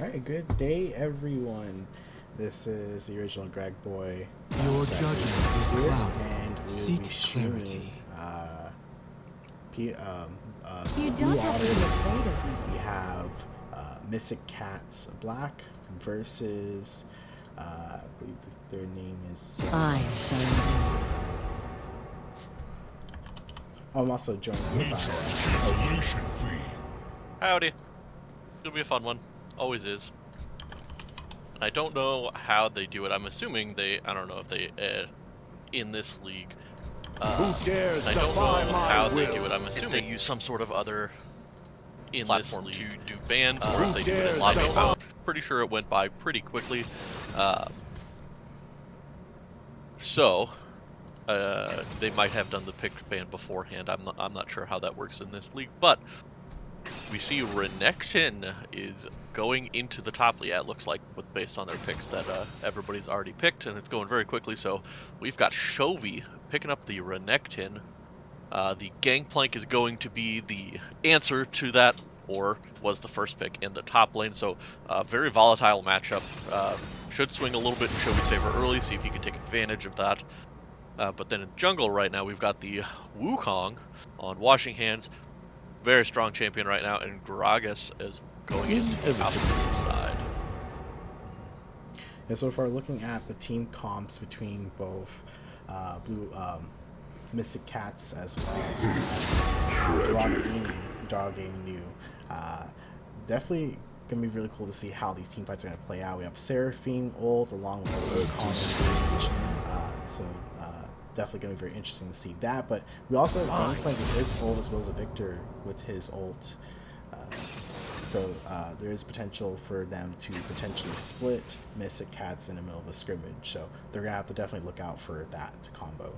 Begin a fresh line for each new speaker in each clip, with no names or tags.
Alright, good day, everyone. This is the original Greg Boy
Your judgment is
here,
clouded.
and we will
Seek
be streaming
clarity.
P- um,
You
Blue
don't have to be
Otter.
afraid of me.
We have Mystic Cats Black versus, I believe their name is.
I shall.
I'm also joined with
Cancellation fee.
Howdy. It'll be a fun one. Always is. I don't know how they do it. I'm assuming I don't know if they, in this league.
Who dares
I don't
defy
know
my
how they
will?
do it. I'm assuming they use some sort of other platform to do bans, or if they do it in
dares
lobby
defy-
mode. Pretty sure it went by pretty quickly. So, they might have done the pick ban beforehand. I'm not sure how that works in this league, but we see Renekton is going into the top. Yeah, it looks like based on their picks that everybody's already picked, and it's going very quickly. So we've got Chovy picking up the Renekton. The Gangplank is going to be the answer to that, or was the first pick in the top lane. So very volatile matchup. Should swing a little bit in Chovy's favor early, see if he can take advantage of that. But then in jungle right now, we've got the Wukong on Washing Hands. Very strong champion right now, and Gragas is going into the opposite side.
And so far, looking at the team comps between both Blue Mystic Cats as well as Dorado Gaming New, definitely gonna be really cool to see how these team fights are gonna play out. We have Seraphine ult along with the Wukong, so definitely gonna be very interesting to see that. But we also have Gangplank with his ult as well as a Victor with his ult. So there is potential for them to potentially split Mystic Cats in the middle of a scrimmage. So they're going to have to definitely look out for that combo.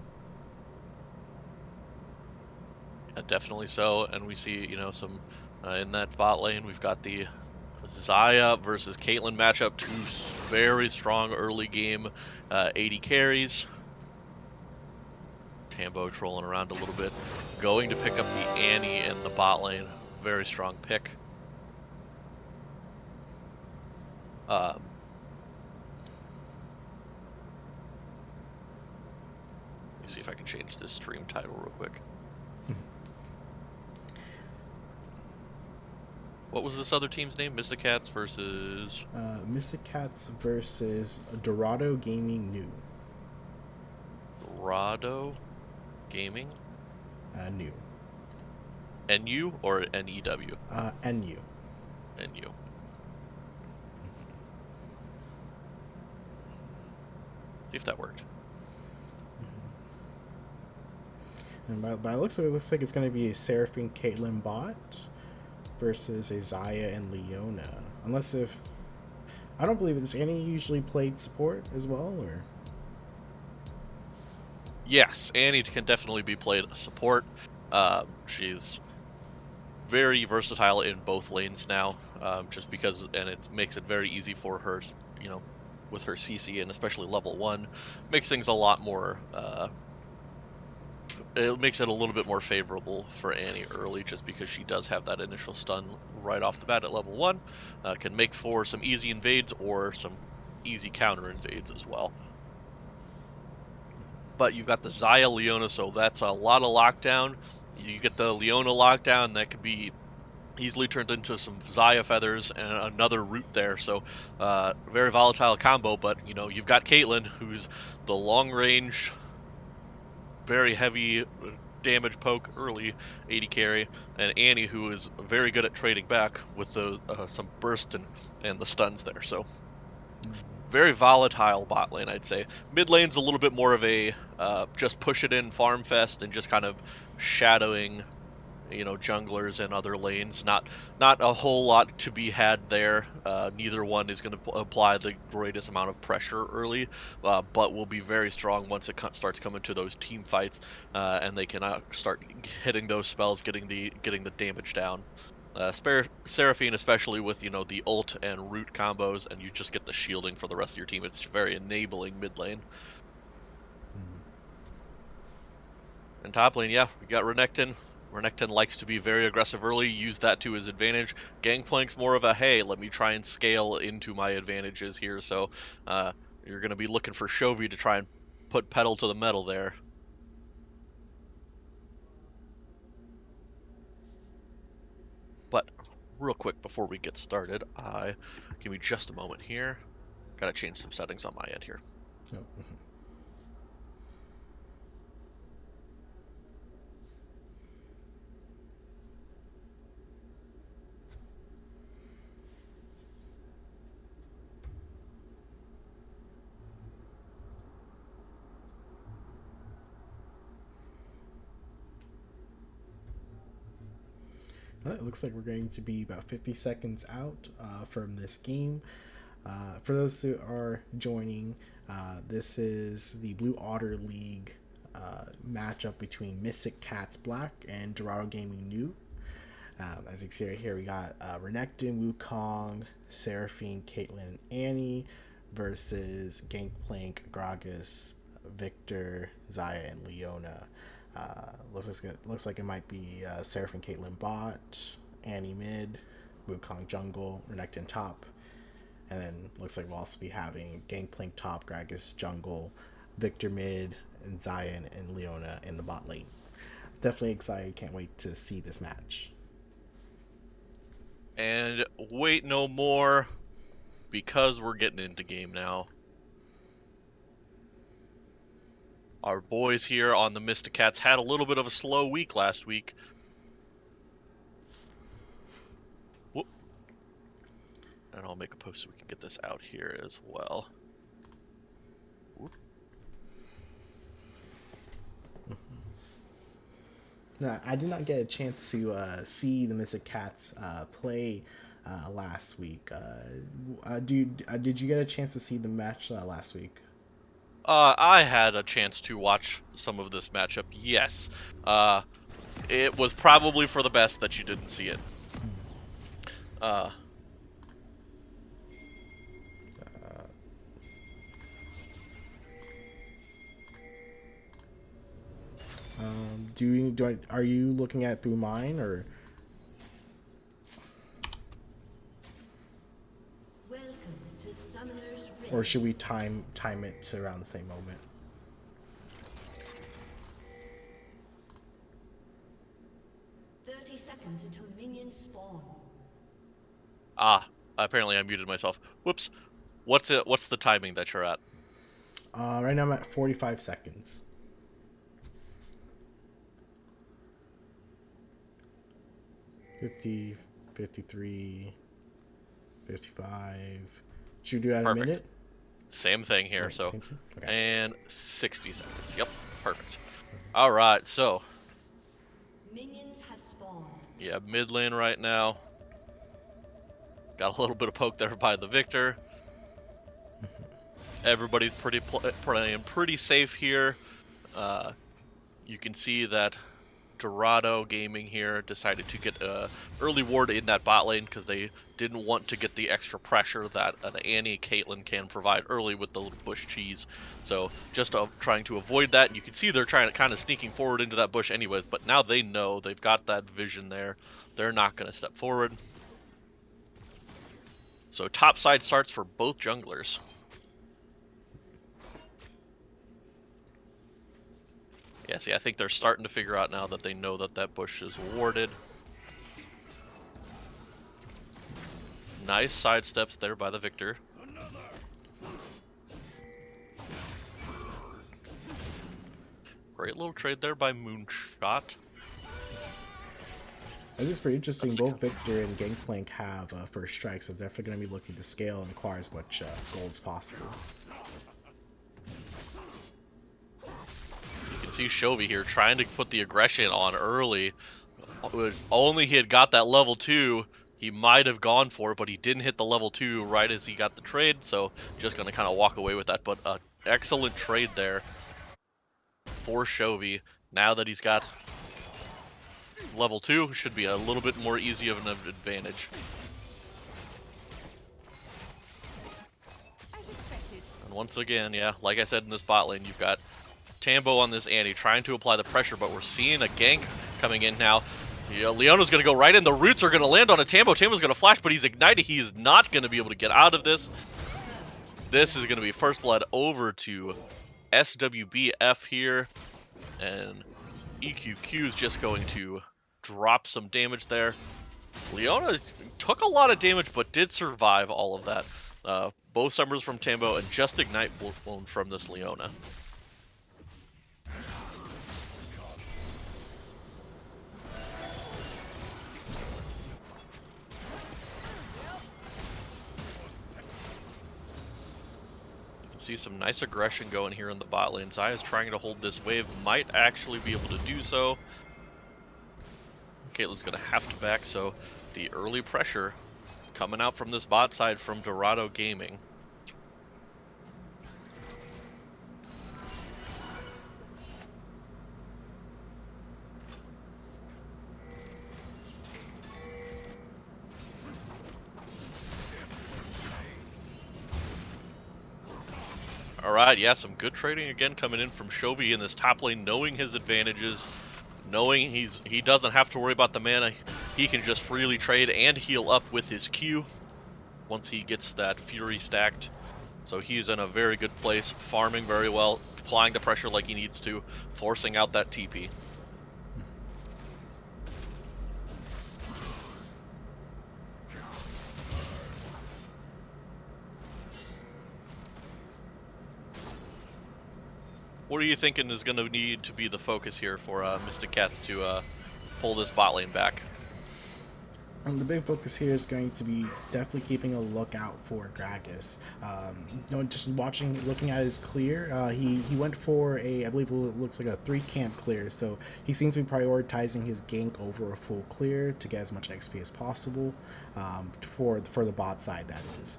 Definitely so, and we see, some in that bot lane, we've got the Xayah versus Caitlyn matchup, two very strong early game 80 carries. Tambo trolling around a little bit, going to pick up the Annie in the bot lane. Very strong pick. Let me see if I can change this stream title real quick. What was this other team's name? Mystic Cats versus...
Mystic Cats versus Dorado Gaming New.
Dorado Gaming?
New.
NU or NEW?
NU.
NU. See if that worked.
And by the looks of it, looks like it's going to be a Seraphine Caitlyn bot versus a Xayah and Leona. Unless if... I don't believe it's Annie usually played support as well, or...
Yes, Annie can definitely be played support. She's very versatile in both lanes now, just because, and it makes it very easy for her, with her CC and especially level 1, makes things a lot more, it makes it a little bit more favorable for Annie early, just because she does have that initial stun right off the bat at level 1, can make for some easy invades or some easy counter invades as well. But you've got the Xayah Leona, so that's a lot of lockdown. You get the Leona lockdown, that could be easily turned into some Xayah feathers and another root there. So very volatile combo, but you've got Caitlyn, who's the long range, very heavy damage poke early 80 carry, and Annie, who is very good at trading back with the some burst and the stuns there. So very volatile bot lane, I'd say. Mid lane's a little bit more of a just push it in farm fest and just kind of shadowing, junglers and other lanes. Not a whole lot to be had there. Neither one is going to apply the greatest amount of pressure early, but will be very strong once it starts coming to those team fights, and they can start hitting those spells, getting the damage down. Seraphine, especially with the ult and root combos, and you just get the shielding for the rest of your team. It's very enabling mid lane. And top lane, yeah, we got Renekton Renekton likes to be very aggressive early, use that to his advantage. Gangplank's more of a, hey, let me try and scale into my advantages here. So you're going to be looking for Chovy to try and put pedal to the metal there. But real quick before we get started, give me just a moment here. Gotta change some settings on my end here.
Oh, Well, it looks like we're going to be about 50 seconds out from this game. For those who are joining, this is the Blue Otter League matchup between Mystic Cats Black and Dorado Gaming New. As you can see right here, we got Renekton, Wukong, Seraphine, Caitlyn, and Annie versus Gangplank, Gragas, Victor, Xayah, and Leona. Looks like it might be Seraphine, Caitlyn bot, Annie mid, Wukong jungle, Renekton top, and then looks like we'll also be having Gangplank top, Gragas jungle, Victor mid, and Xayah and Leona in the bot lane. Definitely excited. Can't wait to see this match.
And wait no more, because we're getting into game now. Our boys here on the Mystic Cats had a little bit of a slow week last week. Whoop. And I'll make a post so we can get this out here as well. Whoop.
Now, I did not get a chance to see the Mystic Cats play last week. Did you get a chance to see the match last week?
I had a chance to watch some of this matchup, yes. It was probably for the best that you didn't see it.
Are you looking at through mine or?
Welcome to Summoner's Rift.
Or should we time it to around the same moment?
Seconds until minions spawn.
Apparently I muted myself. Whoops. What's the timing that you're at?
Right now I'm at 45 seconds. 50, 53, 55. Should we do that in a minute?
Same thing here,
Right,
so.
same thing? Okay.
And 60 seconds. Yep, perfect. All right, so.
Minions have spawned.
Yeah, mid lane right now. Got a little bit of poke there by the Victor. Everybody's playing pretty safe here. You can see that Dorado Gaming here decided to get early ward in that bot lane because they didn't want to get the extra pressure that an Annie Caitlyn can provide early with the bush cheese. So just trying to avoid that. You can see they're trying to kind of sneaking forward into that bush anyways, but now they know they've got that vision there. They're not going to step forward. So top side starts for both junglers. Yeah, see, I think they're starting to figure out now that they know that that bush is warded. Nice sidesteps there by the Victor. Great little trade there by Moonshot.
This is pretty interesting. Both Victor and Gangplank have first strike, so definitely going to be looking to scale and acquire as much gold as possible.
You can see Chovy here trying to put the aggression on early. If only he had got that level 2, he might have gone for it, but he didn't hit the level 2 right as he got the trade, so just going to kind of walk away with that. But an excellent trade there for Chovy. Now that he's got level 2, should be a little bit more easy of an advantage. And once again, yeah, like I said in this bot lane, you've got Tambo on this Annie trying to apply the pressure, but we're seeing a gank coming in now. Yeah, Leona's going to go right in. The roots are going to land on a Tambo. Tambo's going to flash, but he's ignited. He is not going to be able to get out of this. This is going to be first blood over to SWBF here. And EQQ is just going to drop some damage there. Leona took a lot of damage, but did survive all of that. Both summers from Tambo and just ignite blown from this Leona. See some nice aggression going here in the bot lane. Zaya's trying to hold this wave, might actually be able to do so. Caitlyn's going to have to back, so the early pressure coming out from this bot side from Dorado Gaming. Alright, yeah, some good trading again coming in from Chovy in this top lane, knowing his advantages, knowing he doesn't have to worry about the mana. He can just freely trade and heal up with his Q once he gets that Fury stacked. So he's in a very good place, farming very well, applying the pressure like he needs to, forcing out that TP. What are you thinking is going to need to be the focus here for Mystic Cats to pull this bot lane back?
The big focus here is going to be definitely keeping a lookout for Gragas. Just looking at his clear, he went for I believe it looks like a 3-camp clear, so he seems to be prioritizing his gank over a full clear to get as much XP as possible for the bot side, that is.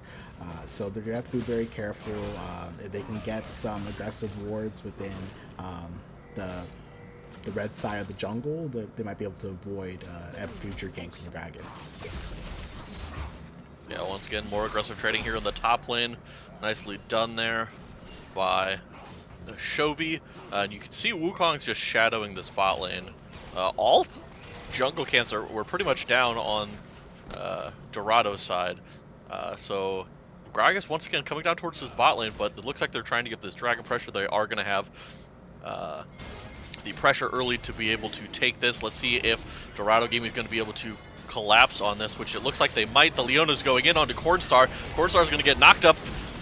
So they're going to have to be very careful. If they can get some aggressive wards within the red side of the jungle, they might be able to avoid a future gank from Gragas.
Yeah, once again, more aggressive trading here in the top lane. Nicely done there by Chovy. And you can see Wukong's just shadowing this bot lane. All jungle camps were pretty much down on Dorado's side. So Gragas once again coming down towards this bot lane, but it looks like they're trying to get this dragon pressure. They are going to have the pressure early to be able to take this. Let's see if Dorado Gaming is going to be able to collapse on this, which it looks like they might. The Leona's going in onto Cornstar. Cornstar is going to get knocked up.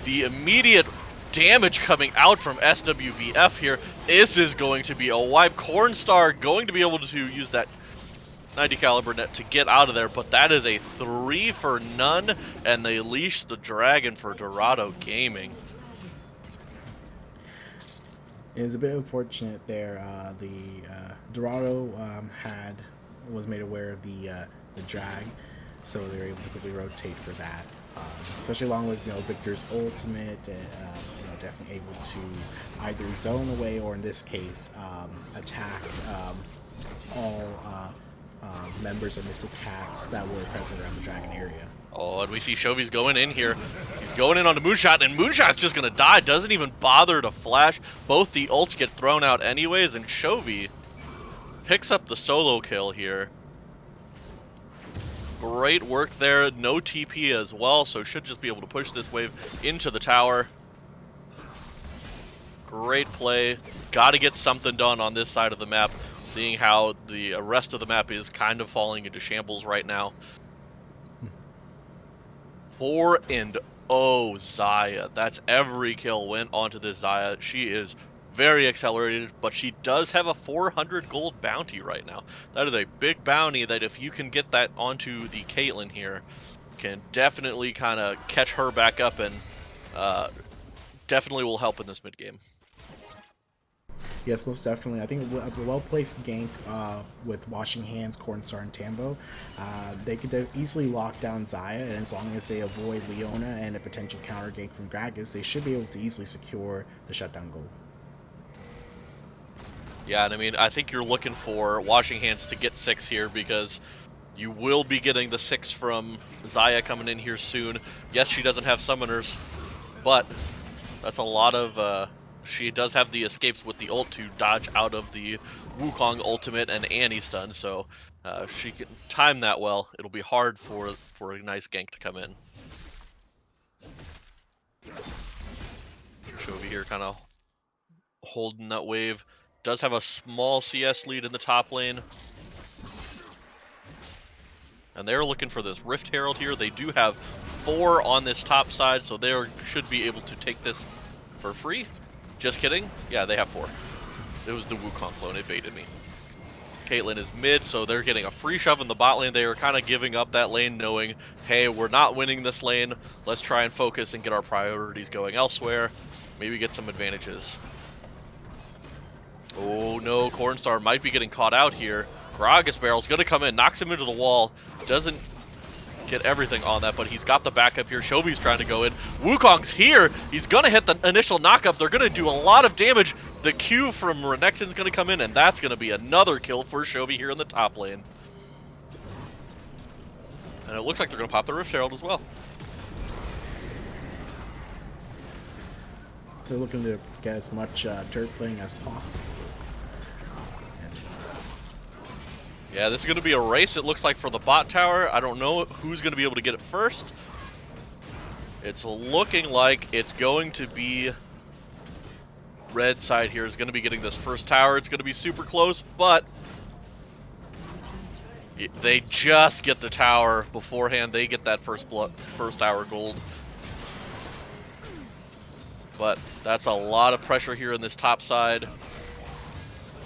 The immediate damage coming out from SWBF here. This is going to be a wipe. Cornstar going to be able to use that 90 caliber net to get out of there, but that is a 3 for none, and they leash the dragon for Dorado Gaming.
It was a bit unfortunate there. Dorado was made aware of the drag, so they were able to quickly rotate for that. Especially along with Victor's ultimate, definitely able to either zone away or in this case attack all members of Mystic Cats that were present around the dragon area.
Oh, and we see Chovy's going in here. He's going in onto Moonshot, and Moonshot's just going to die. Doesn't even bother to flash. Both the ults get thrown out anyways, and Chovy picks up the solo kill here. Great work there. No TP as well, so should just be able to push this wave into the tower. Great play. Got to get something done on this side of the map, seeing how the rest of the map is kind of falling into shambles right now. 4-0 Xayah. That's every kill went onto this Xayah. She is very accelerated, but she does have a 400 gold bounty right now. That is a big bounty that if you can get that onto the Caitlyn here, can definitely kind of catch her back up and definitely will help in this mid game.
Yes, most definitely. I think a well-placed gank with Washing Hands, Cornstar, and Tambo, they could easily lock down Xayah, and as long as they avoid Leona and a potential counter gank from Gragas, they should be able to easily secure the shutdown goal.
Yeah, and I mean, I think you're looking for Washing Hands to get 6 here, because you will be getting the 6 from Xayah coming in here soon. Yes, she doesn't have summoners, but that's a lot of... she does have the escapes with the ult to dodge out of the Wukong ultimate and Annie stun, so if she can time that well, it'll be hard for a nice gank to come in. Chovy here kind of holding that wave. Does have a small CS lead in the top lane. And they're looking for this Rift Herald here. They do have 4 on this top side, so they should be able to take this for free. Just kidding. Yeah, they have 4. It was the Wukong clone. It baited me. Caitlyn is mid, so they're getting a free shove in the bot lane. They are kind of giving up that lane, knowing, hey, we're not winning this lane. Let's try and focus and get our priorities going elsewhere. Maybe get some advantages. Oh no, Cornstar might be getting caught out here. Gragas Barrel's gonna come in, knocks him into the wall. Doesn't get everything on that, but he's got the backup here. Shobi's trying to go in. Wukong's here. He's gonna hit the initial knockup. They're gonna do a lot of damage. The Q from Renekton's gonna come in, and that's gonna be another kill for Shobi here in the top lane. And it looks like they're gonna pop the Rift Herald as well.
They're looking to get as much turtling as possible.
Yeah, this is going to be a race, it looks like, for the bot tower. I don't know who's going to be able to get it first. It's looking like it's going to be red side here is going to be getting this first tower. It's going to be super close, but they just get the tower beforehand. They get that first tower gold. But that's a lot of pressure here in this top side.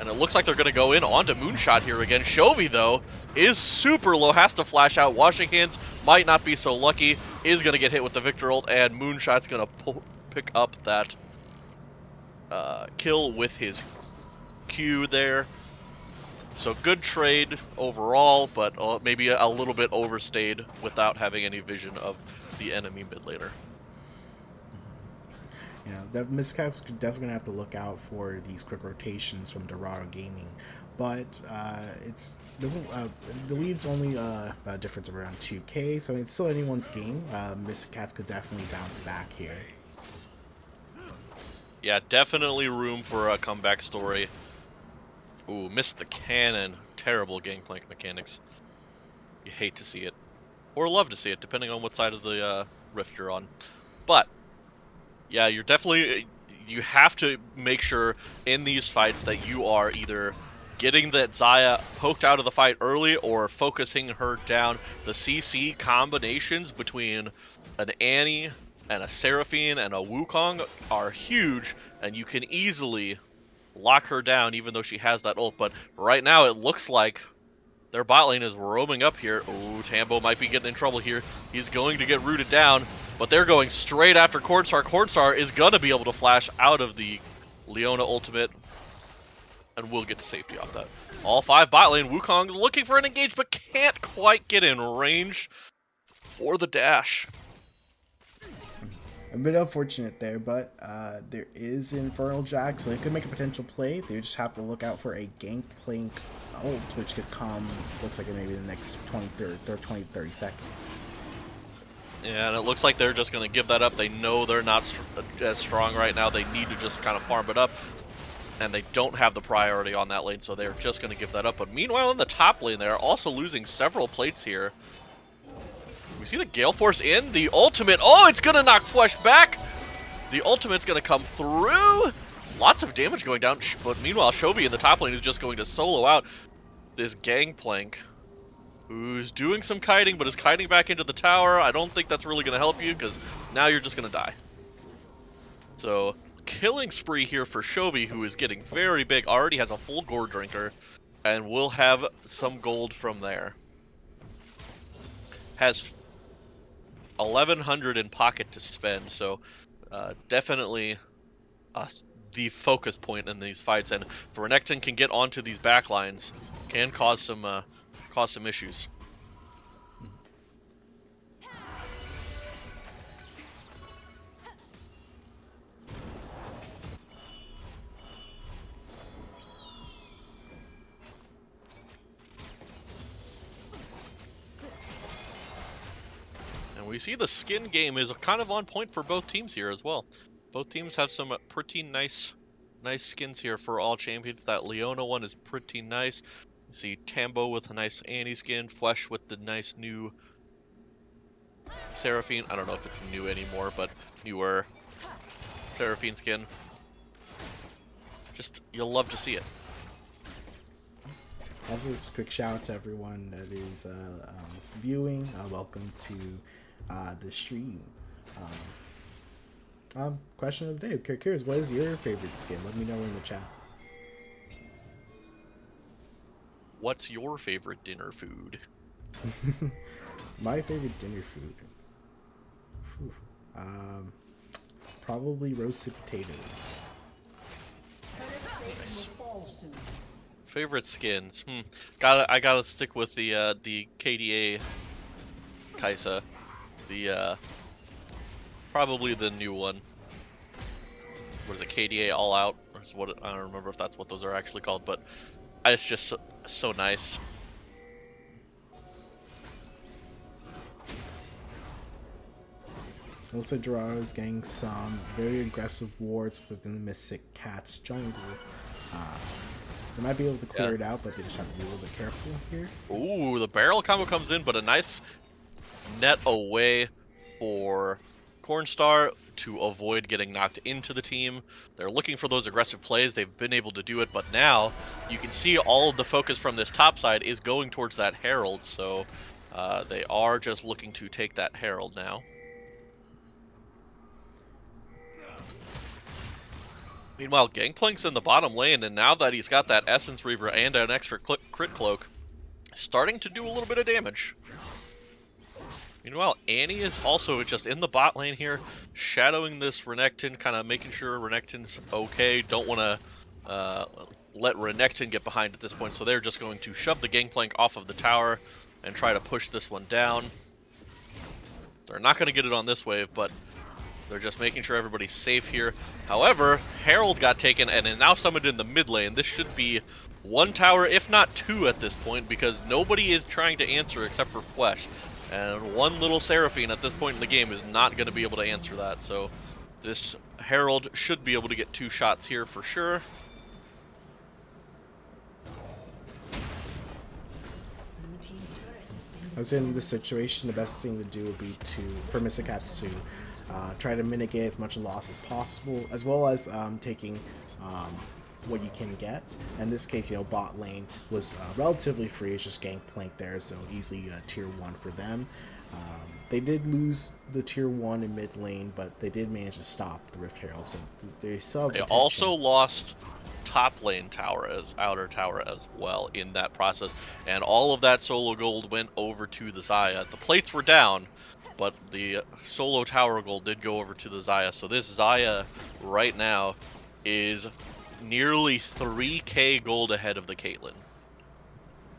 And it looks like they're going to go in onto Moonshot here again. Shobi, though, is super low, has to flash out. Washing Hands might not be so lucky, is going to get hit with the Victor ult, and Moonshot's going to pick up that kill with his Q there. So good trade overall, but maybe a little bit overstayed without having any vision of the enemy mid laner.
You know, the Miscaps could definitely have to look out for these quick rotations from Dorado Gaming, but it's doesn't the lead's only a difference of around 2K, so it's still anyone's game. Miscaps could definitely bounce back here.
Yeah, definitely room for a comeback story. Ooh, missed the cannon. Terrible gangplank mechanics. You hate to see it, or love to see it, depending on what side of the rift you're on. But yeah, you have to make sure in these fights that you are either getting that Xayah poked out of the fight early or focusing her down. The CC combinations between an Annie and a Seraphine and a Wukong are huge, and you can easily lock her down even though she has that ult. But right now it looks like their bot lane is roaming up here. Ooh, Tambo might be getting in trouble here. He's going to get rooted down, but they're going straight after Cornstar. Cornstar is going to be able to flash out of the Leona ultimate, and we'll get to safety off that. All 5 bot lane. Wukong looking for an engage, but can't quite get in range for the dash.
A bit unfortunate there, but there is Infernal Jack, so they could make a potential play. They just have to look out for a Gangplank ult, which could come, looks like it maybe in the next 20-30 seconds.
Yeah, and it looks like they're just going to give that up. They know they're not as strong right now. They need to just kind of farm it up, and they don't have the priority on that lane, so they're just going to give that up. But meanwhile, in the top lane, they're also losing several plates here. We see the Gale Force in. The ultimate. Oh, it's going to knock Flesh back. The ultimate's going to come through. Lots of damage going down. But meanwhile, Shobi in the top lane is just going to solo out this Gangplank, who's doing some kiting, but is kiting back into the tower. I don't think that's really going to help you, because now you're just going to die. So, killing spree here for Shobi, who is getting very big. Already has a full Gore Drinker, and will have some gold from there. Has 1,100 in pocket to spend, so definitely the focus point in these fights. And if Renekton can get onto these backlines, can cause some issues. And we see the skin game is kind of on point for both teams here as well. Both teams have some pretty nice nice skins here for all champions. That Leona one is pretty nice. You see Tambo with a nice Annie skin, Flesh with the nice new Seraphine. I don't know if it's new anymore, but newer Seraphine skin. Just, you'll love to see it.
Also, just a quick shout out to everyone that is viewing. Welcome to the stream. Question of the day. Curious, what is your favorite skin? Let me know in the chat.
What's your favorite dinner food?
My favorite dinner food. Phew. Probably roasted potatoes.
Nice. Favorite skins? I gotta stick with the KDA Kaisa. The probably the new one. What is it? KDA All Out? Or is what I don't remember if that's what those are actually called, but it's just so nice.
Looks like Dorado is getting some very aggressive wards within the Mystic Cat's jungle. They might be able to clear it out, but they just have to be a little bit careful here.
Ooh, the barrel combo comes in, but a nice net away for Cornstar to avoid getting knocked into the team. They're looking for those aggressive plays. They've been able to do it, but now you can see all of the focus from this top side is going towards that Herald, so they are just looking to take that Herald now. Meanwhile, Gangplank's in the bottom lane, and now that he's got that Essence Reaver and an extra crit cloak, starting to do a little bit of damage. Meanwhile, Annie is also just in the bot lane here, shadowing this Renekton, kind of making sure Renekton's okay. Don't want to let Renekton get behind at this point, so they're just going to shove the Gangplank off of the tower and try to push this one down. They're not going to get it on this wave, but they're just making sure everybody's safe here. However, Herald got taken and is now summoned in the mid lane. This should be one tower, if not two at this point, because nobody is trying to answer except for Flesh. And one little Seraphine at this point in the game is not going to be able to answer that. So this Herald should be able to get 2 shots here for sure.
I was in this situation, the best thing to do would be for Mystic Cats to try to mitigate as much loss as possible, as well as taking what you can get. In this case, bot lane was relatively free. It's just Gangplank there, so easily tier 1 for them. They did lose the tier 1 in mid lane, but they did manage to stop the Rift Herald, so they still have
They also lost top lane tower as outer tower as well in that process, and all of that solo gold went over to the Xayah. The plates were down, but the solo tower gold did go over to the Xayah. So this Xayah right now is nearly 3k gold ahead of the Caitlyn.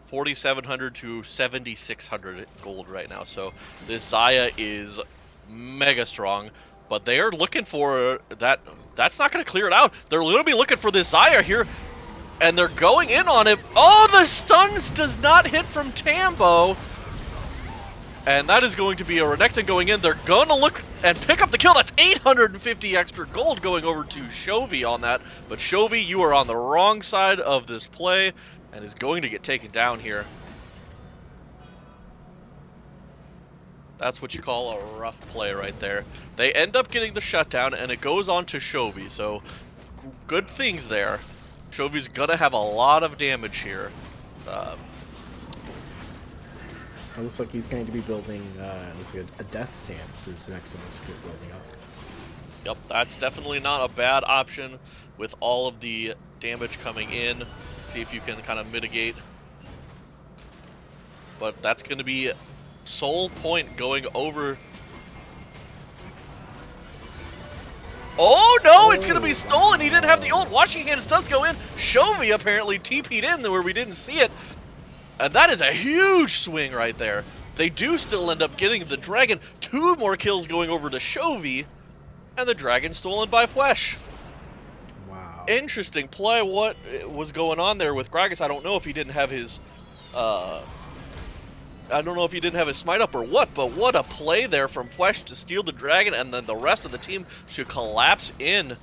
4,700 to 7,600 gold right now. So this Xayah is mega strong, but they are looking for that. That's not going to clear it out. They're going to be looking for this Xayah here, and they're going in on it. Oh, the stuns does not hit from Tambo. And that is going to be a Renekton going in. They're going to look and pick up the kill. That's 850 extra gold going over to Chovy on that. But Chovy, you are on the wrong side of this play and is going to get taken down here. That's what you call a rough play right there. They end up getting the shutdown, and it goes on to Chovy. So good things there. Chovy's going to have a lot of damage here.
It looks like he's going to be building a death stance is the next thing he's building up.
Yep, that's definitely not a bad option with all of the damage coming in. See if you can kind of mitigate. But that's going to be Soul Point going over. Oh no, it's going to be stolen. He didn't have the ult. Washing Hands does go in. Chovy apparently TP'd in where we didn't see it. And that is a huge swing right there. They do still end up getting the dragon. 2 more kills going over to Chovy. And the dragon stolen by Flesh.
Wow.
Interesting play. What was going on there with Gragas? I don't know if he didn't have his smite up or what, but what a play there from Flesh to steal the dragon, and then the rest of the team should collapse in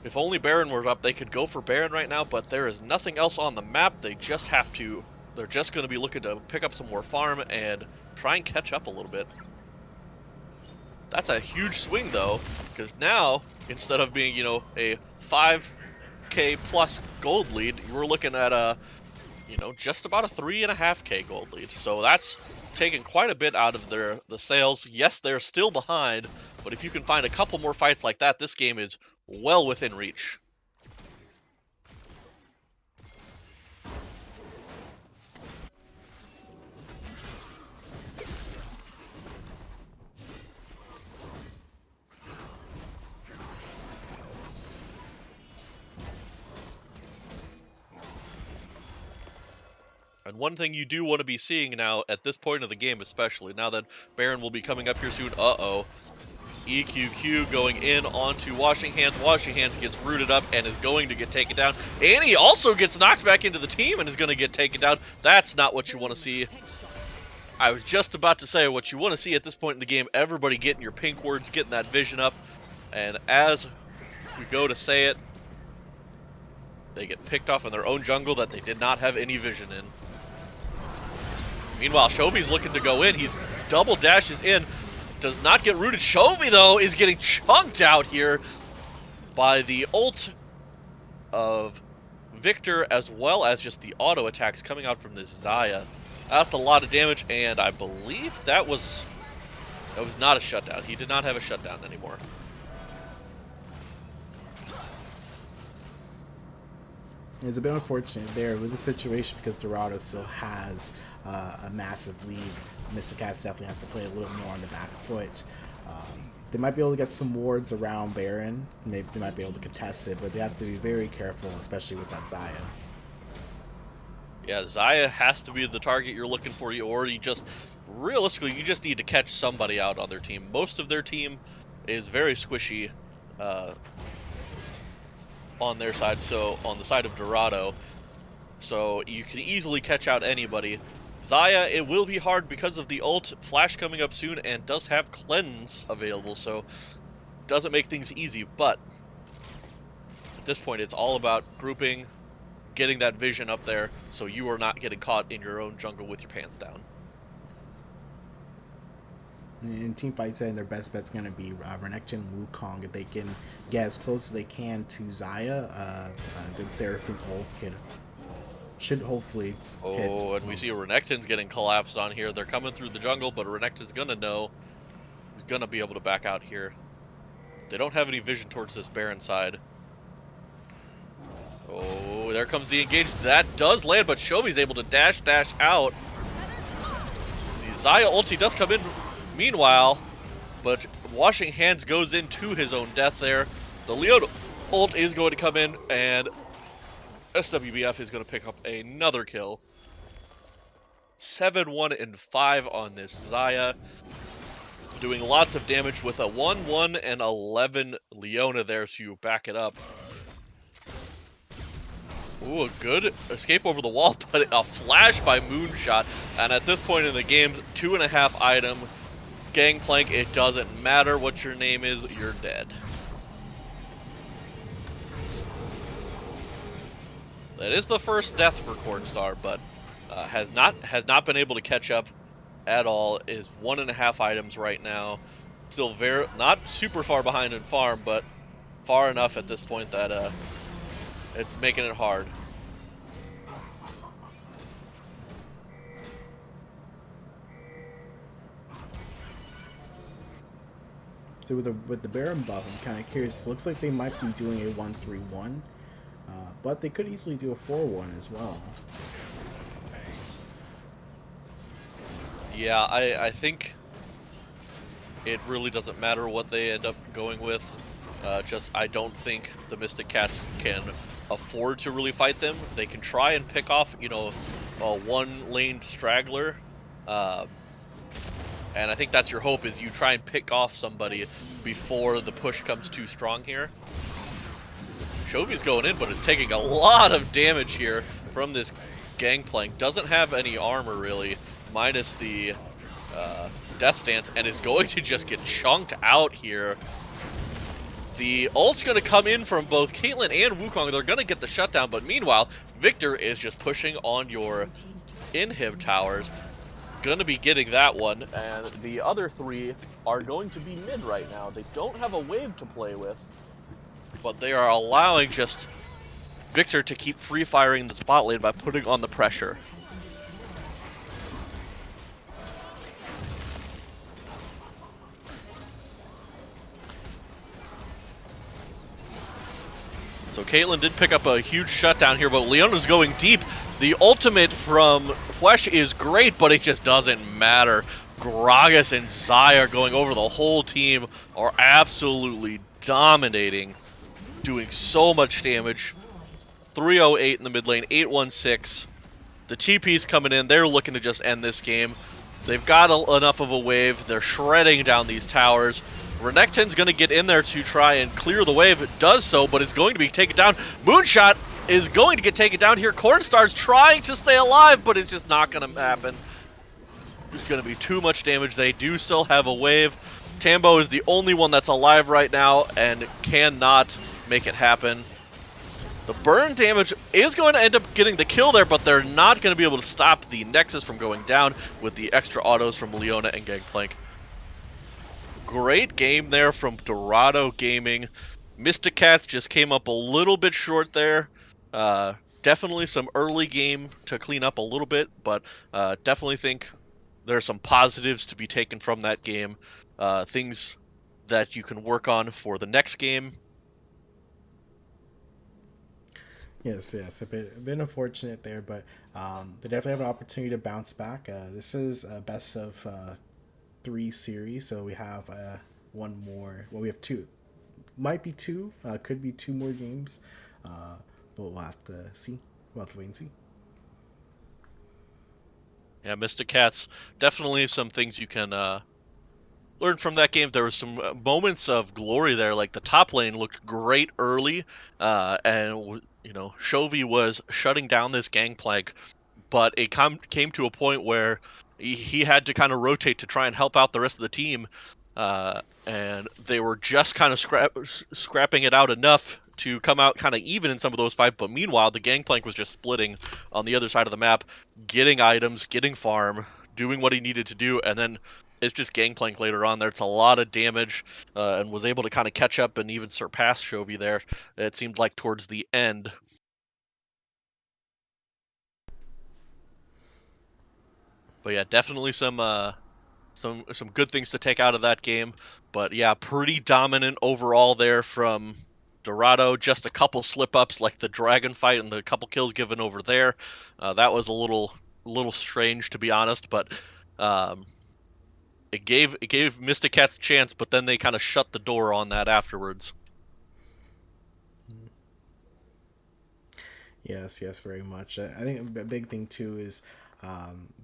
If only Baron were up, they could go for Baron right now, but there is nothing else on the map. They just have to, they're just going to be looking to pick up some more farm and try and catch up a little bit. That's a huge swing though, because now, instead of being, you know, a 5k plus gold lead, we're looking at a, you know, just about a 3.5k gold lead. So that's taken quite a bit out of the sales. Yes, they're still behind, but if you can find a couple more fights like that, this game is well within reach. And one thing you do want to be seeing now, at this point of the game especially, now that Baron will be coming up here soon, EQQ going in onto Washing Hands. Washing Hands gets rooted up and is going to get taken down. And he also gets knocked back into the team and is going to get taken down. That's not what you want to see. I was just about to say what you want to see at this point in the game. Everybody getting your pink words, getting that vision up. And as we go to say it, they get picked off in their own jungle that they did not have any vision in. Meanwhile, Shobi's looking to go in. He's double dashes in. Does not get rooted. Shobi, though, is getting chunked out here by the ult of Victor, as well as just the auto attacks coming out from this Xayah. That's a lot of damage, and I believe that was not a shutdown. He did not have a shutdown anymore.
It's a bit unfortunate there with the situation because Dorado still has a massive lead. Mystic Cats definitely has to play a little more on the back foot. They might be able to get some wards around Baron. Maybe they might be able to contest it, but they have to be very careful, especially with that Xayah.
Yeah, Xayah has to be the target you're looking for, or you just, realistically, you just need to catch somebody out on their team. Most of their team is very squishy on their side, so on the side of Dorado, so you can easily catch out anybody. Xayah, it will be hard because of the ult, Flash coming up soon, and does have Cleanse available, so doesn't make things easy, but at this point it's all about grouping, getting that vision up there, so you are not getting caught in your own jungle with your pants down.
In team fight setting, their best bet's going to be Renekton and Wukong. If they can get as close as they can to Xayah, a good Seraphim ult should hopefully hit.
And we see Renekton's getting collapsed on here. They're coming through the jungle, but Renekton's going to know. He's going to be able to back out here. They don't have any vision towards this Baron side. Oh, there comes the engage. That does land, but Shobi's able to dash out. The Xayah ulti does come in meanwhile, but Washing Hands goes into his own death there. The Leona ult is going to come in, and SWBF is going to pick up another kill. 7-1-5 on this Xayah. Doing lots of damage with a 1-1 and 11 Leona there to back it up. Ooh, a good escape over the wall, but a flash by Moonshot. And at this point in the game, 2.5 item. Gangplank, it doesn't matter what your name is, you're dead. That is the first death for Cornstar, but has not been able to catch up at all. Is 1.5 items right now. Still not super far behind in farm, but far enough at this point that it's making it hard.
So with the Baron buff, I'm kind of curious. It looks like they might be doing a 1-3-1, but they could easily do a 4-1 as well.
Yeah, I think it really doesn't matter what they end up going with. I don't think the Mystic Cats can afford to really fight them. They can try and pick off, you know, a one-lane straggler. And I think that's your hope, is you try and pick off somebody before the push comes too strong here. Shobi's going in, but is taking a lot of damage here from this Gangplank. Doesn't have any armor, really, minus the Death Stance, and is going to just get chunked out here. The ult's going to come in from both Caitlyn and Wukong. They're going to get the shutdown, but meanwhile, Victor is just pushing on your inhib towers. Going to be getting that one, and the other three are going to be mid right now. They don't have a wave to play with, but they are allowing just Victor to keep free firing the spot lane by putting on the pressure. So Caitlyn did pick up a huge shutdown here, but Leona's going deep. The ultimate from Flesh is great, but it just doesn't matter. Gragas and Xayah going over the whole team are absolutely dominating, doing so much damage. 308 in the mid lane, 816. The TP's coming in. They're looking to just end this game. They've got enough of a wave. They're shredding down these towers. Renekton's going to get in there to try and clear the wave. It does so, but it's going to be taken down. Moonshot is going to get taken down here. Cornstar's trying to stay alive, but it's just not going to happen. There's going to be too much damage. They do still have a wave. Tambo is the only one that's alive right now and cannot make it happen. The burn damage is going to end up getting the kill there, but they're not going to be able to stop the Nexus from going down with the extra autos from Leona and Gangplank. Great game there from Dorado Gaming. Mystic Cats just came up a little bit short there. Definitely some early game to clean up a little bit, but definitely think there are some positives to be taken from that game. Things that you can work on for the next game.
Yes, a bit unfortunate there, but they definitely have an opportunity to bounce back. This is a best of 3 series, so we have one more. Well, we have 2. Might be 2. Could be 2 more games, but we'll have to see. We'll have to wait and see.
Yeah, Mystic Cats, definitely some things you can learn from that game. There was some moments of glory there, like the top lane looked great early, and you know, Chovy was shutting down this Gangplank, but it came to a point where he had to kind of rotate to try and help out the rest of the team, and they were just kind of scrapping it out enough to come out kind of even in some of those fights. But meanwhile, the Gangplank was just splitting on the other side of the map, getting items, getting farm, doing what he needed to do, and then it's just Gangplank later on there. It's a lot of damage, and was able to kind of catch up and even surpass Chovy there. It seemed like towards the end. But yeah, definitely some good things to take out of that game. But yeah, pretty dominant overall there from Dorado. Just a couple slip ups like the dragon fight and the couple kills given over there. That was a little strange, to be honest, but it gave Mystic Cats a chance, but then they kind of shut the door on that afterwards.
Yes, very much. I think a big thing too is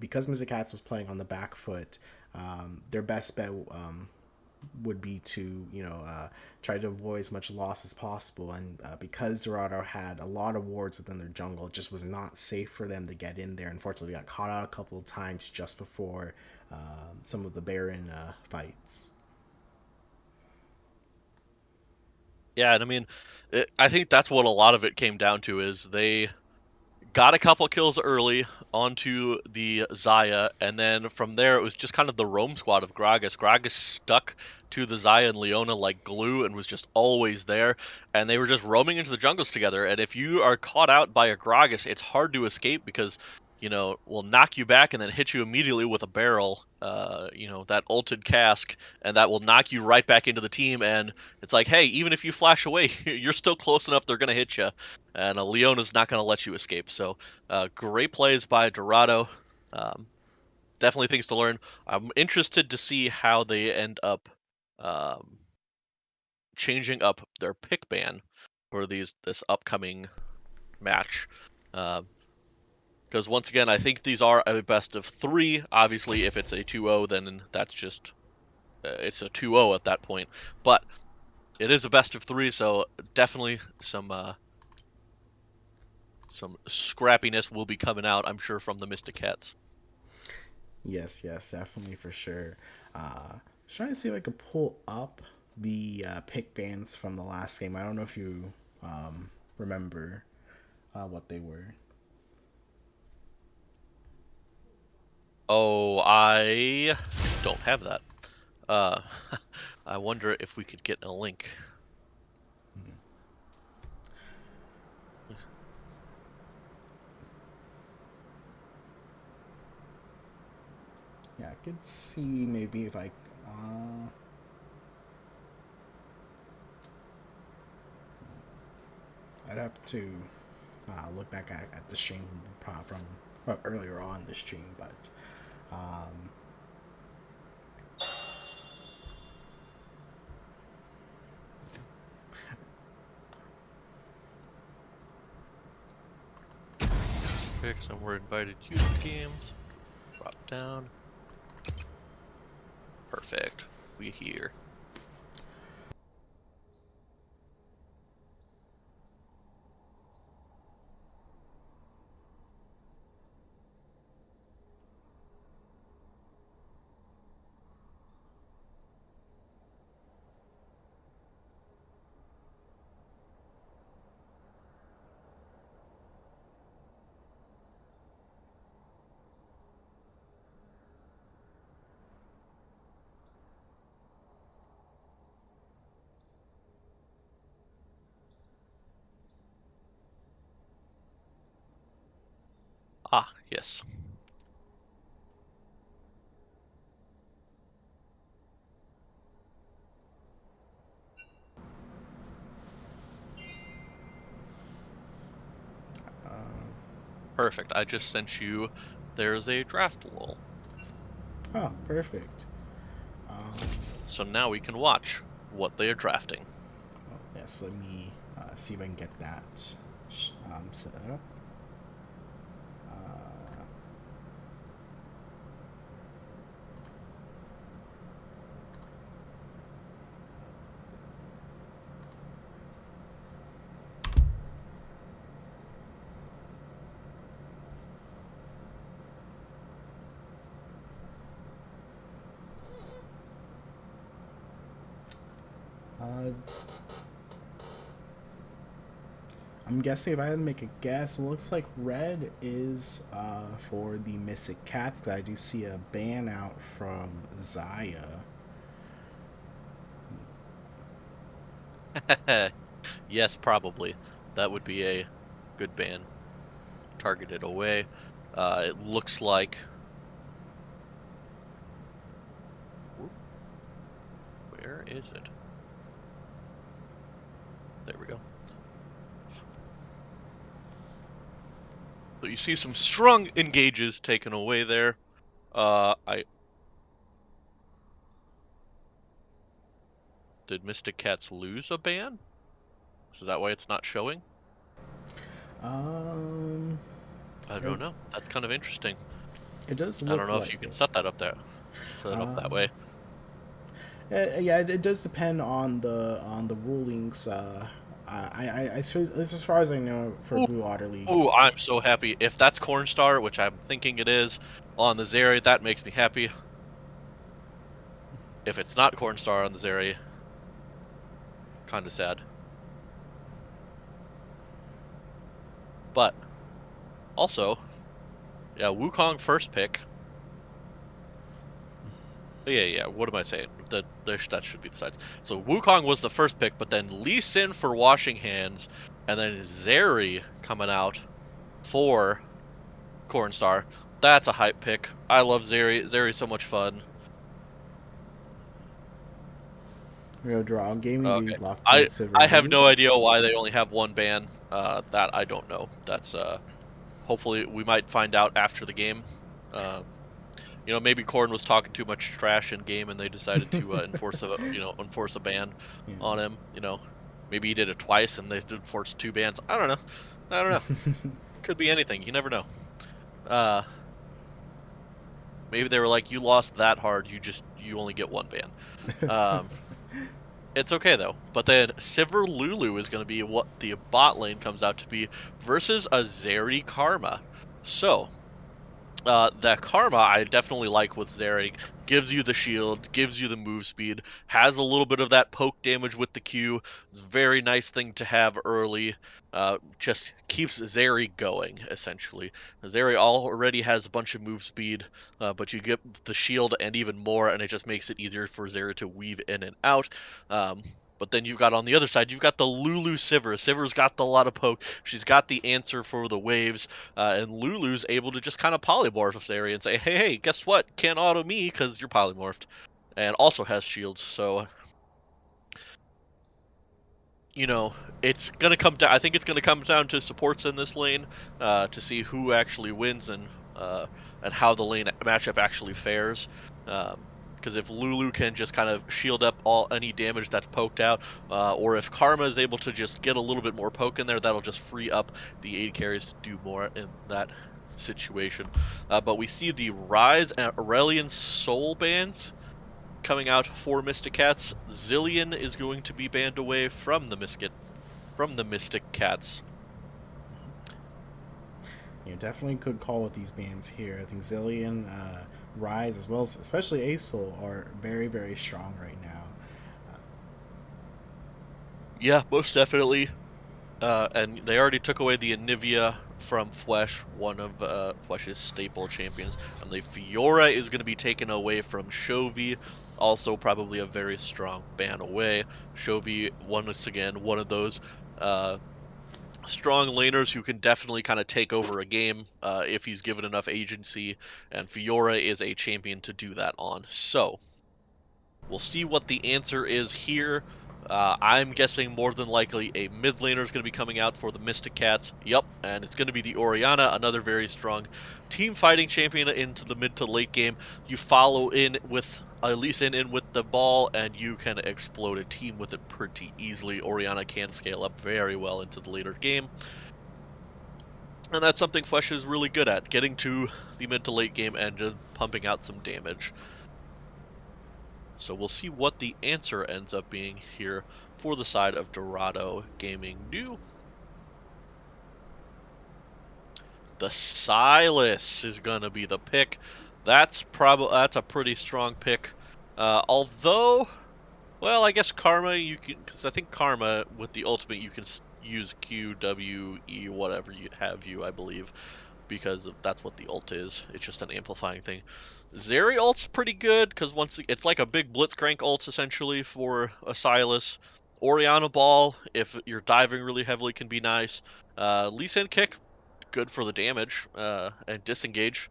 because Mystic Cats was playing on the back foot, their best bet would be to try to avoid as much loss as possible. And because Dorado had a lot of wards within their jungle, it just was not safe for them to get in there. Unfortunately, they got caught out a couple of times just before some of the Baron fights.
Yeah, and I mean, I think that's what a lot of it came down to is they got a couple kills early onto the Xayah, and then from there it was just kind of the roam squad of Gragas. Gragas stuck to the Xayah and Leona like glue and was just always there, and they were just roaming into the jungles together. And if you are caught out by a Gragas, it's hard to escape because, you know, will knock you back and then hit you immediately with a barrel, that ulted cask, and that will knock you right back into the team. And it's like, hey, even if you flash away, you're still close enough, they're going to hit you. And Leona's not going to let you escape. So great plays by Dorado. Definitely things to learn. I'm interested to see how they end up changing up their pick ban for this upcoming match. Because once again, I think these are a best of 3. Obviously, if it's a 2-0, then that's just it's a 2-0 at that point. But it is a best of 3, so definitely some scrappiness will be coming out, I'm sure, from the Mystic Cats.
Yes, definitely for sure. Just trying to see if I could pull up the pick bans from the last game. I don't know if you remember what they were.
Oh, I don't have that. Uh, I wonder if we could get a link.
Yeah, I could see maybe if I. I'd have to look back at the stream from earlier on the stream, but
Fix, and we're invited to the games. Drop down. Perfect. We here. Ah, yes. Perfect. I just sent you. There's a draft lull.
oh, perfect.
So now we can watch what they are drafting.
Well, yes, let me see if I can get that set up. I'm guessing if I had to make a guess, it looks like red is for the Mystic Cats, because I do see a ban out from Zaya.
Yes, probably. That would be a good ban. Targeted away. It looks like. Where is it? There we go. So you see some strong engages taken away there. Did Mystic Cats lose a ban? Is that why it's not showing?
Um,
I don't know. That's kind of interesting.
it does
I don't
look
know if
like
you can
it.
set that up there. Set it up that way.
Yeah, it does depend on the rulings. As far as I know, for
Ooh,
Blue Otter League.
ooh, I'm so happy. If that's Cornstar, which I'm thinking it is, on the Zeri, that makes me happy. If it's not Cornstar on the Zeri, kind of sad. But also, yeah, Wukong first pick. Yeah. What am I saying? That should be the sides. So Wukong was the first pick, but then Lee Sin for Washing Hands, and then Zeri coming out for Cornstar. That's a hype pick. I love Zeri. Zeri's so much fun.
Real Draw Gaming
Okay.
League locked in
I
Silver
I have
Lulu.
no idea why they only have one ban. That I don't know. That's hopefully we might find out after the game. Uh, maybe Corn was talking too much trash in game and they decided to enforce a ban
Yeah.
on him. Maybe he did it twice and they did enforce two bans. I don't know. I don't know. Could be anything. You never know. Uh, maybe they were like, you lost that hard. You only get one ban. Um, It's okay though. But then Sivir Lulu is going to be what the bot lane comes out to be versus a Zeri Karma. So That Karma I definitely like with Zeri. Gives you the shield, gives you the move speed, has a little bit of that poke damage with the Q. It's a very nice thing to have early. Just keeps Zeri going, essentially. Zeri already has a bunch of move speed, but you get the shield and even more, and it just makes it easier for Zeri to weave in and out. Um, but then you've got on the other side, you've got the Lulu Sivir. Sivir's got a lot of poke. She's got the answer for the waves. And Lulu's able to just kind of polymorph this area and say, hey, guess what? Can't auto me because you're polymorphed. And also has shields. So, you know, it's going to come down. I think it's going to come down to supports in this lane to see who actually wins and how the lane matchup actually fares. Because if Lulu can just kind of shield up any damage that's poked out, or if Karma is able to just get a little bit more poke in there, that'll just free up the AD carries to do more in that situation. But we see the Rise and Aurelion Soul bans coming out for Mystic Cats. Zillion is going to be banned away from the Mystic Cats.
Yeah, definitely good call with these bands here. I think Zillion, Rise, as well as especially ASOL, are very, very strong right now.
Yeah, most definitely. And they already took away the Anivia from Flesh, one of Flesh's staple champions. And the Fiora is going to be taken away from Chovy, also probably a very strong ban away. Chovy, once again, one of those strong laners who can definitely kind of take over a game if he's given enough agency, and Fiora is a champion to do that on. So, we'll see what the answer is here. I'm guessing more than likely a mid laner is going to be coming out for the Mystic Cats. Yep, and it's going to be the Orianna, another very strong team fighting champion into the mid to late game. You follow in with Lee Sin in with the ball, and you can explode a team with it pretty easily. Orianna can scale up very well into the later game. And that's something Flesh is really good at, getting to the mid to late game and just pumping out some damage. So we'll see what the answer ends up being here for the side of Dorado Gaming New. The Silas is going to be the pick. That's a pretty strong pick. Although, well, I guess Karma you can, because I think Karma with the ultimate you can use Q, W, E, whatever you have you, I believe, because that's what the ult is. It's just an amplifying thing. Zeri ult's pretty good because once it's like a big blitzcrank ult essentially for a Silas. Orianna ball, if you're diving really heavily, can be nice. Lee Sin kick, good for the damage and disengage.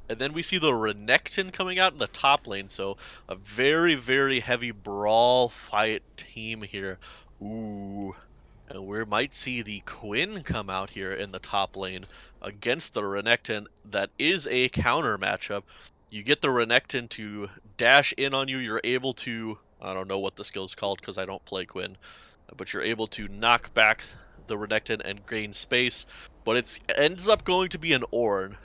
And then we see the Renekton coming out in the top lane, so a very, very heavy brawl fight team here. Ooh. And we might see the Quinn come out here in the top lane against the Renekton. That is a counter matchup. You get the Renekton to dash in on you. You're able to, I don't know what the skill is called because I don't play Quinn, but you're able to knock back the Renekton and gain space. But it ends up going to be an Ornn.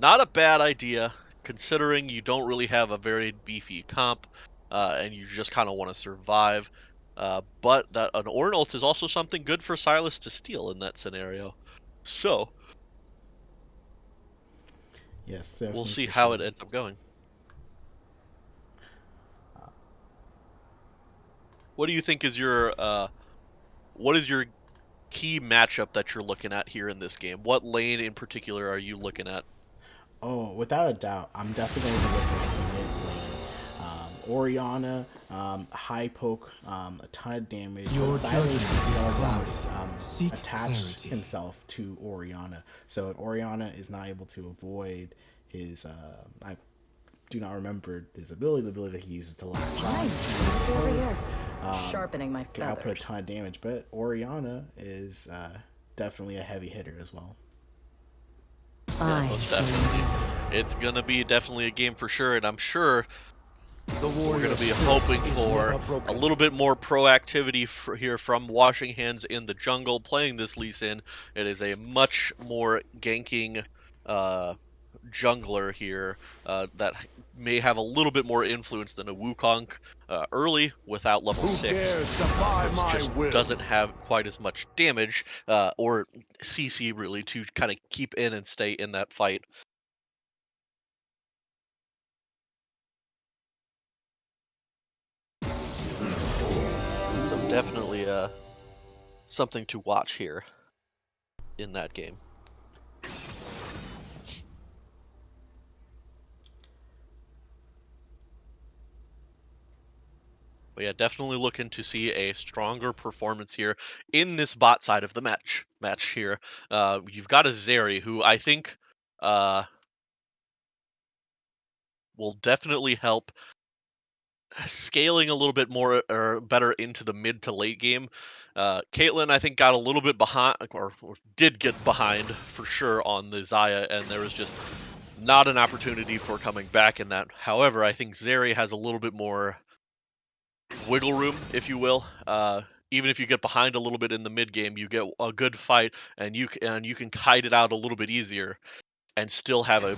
Not a bad idea, considering you don't really have a very beefy comp, and you just kind of want to survive. But that an Ornn ult is also something good for Silas to steal in that scenario. So,
Yes,
we'll
definitely
see
for
how
sure.
it ends up going. What do you think is what is your key matchup that you're looking at here in this game? What lane in particular are you looking at?
Oh, without a doubt, I'm definitely going to be looking at the mid lane. Oriana, high poke, a ton of damage.
Your
But Silas
judgment
is
is
going to
clouded.
want to
Seek
attach
clarity.
himself to Oriana. So if Oriana is not able to avoid his, I do not remember his ability, the ability that he uses to latch on to his
Over here,
opponents,
sharpening my
can output a
feathers.
ton of damage. But Oriana is definitely a heavy hitter as well.
Yeah, most definitely. It's gonna be definitely a game for sure, and I'm sure we're going to be hoping for a little bit more proactivity here from Washing Hands in the jungle playing this Lee Sin. It is a much more ganking jungler here that may have a little bit more influence than a Wukong early without level
Who
6.
dares defy my
Just
will?
doesn't have quite as much damage or CC really to kind of keep in and stay in that fight. So definitely something to watch here in that game. But yeah, definitely looking to see a stronger performance here in this bot side of the match here. You've got a Zeri who I think will definitely help scaling a little bit more or better into the mid to late game. Caitlyn, I think, got a little bit behind, or did get behind for sure on the Xayah, and there was just not an opportunity for coming back in that. However, I think Zeri has a little bit more wiggle room, if you will. Even if you get behind a little bit in the mid game, you get a good fight, and you can kite it out a little bit easier and still have a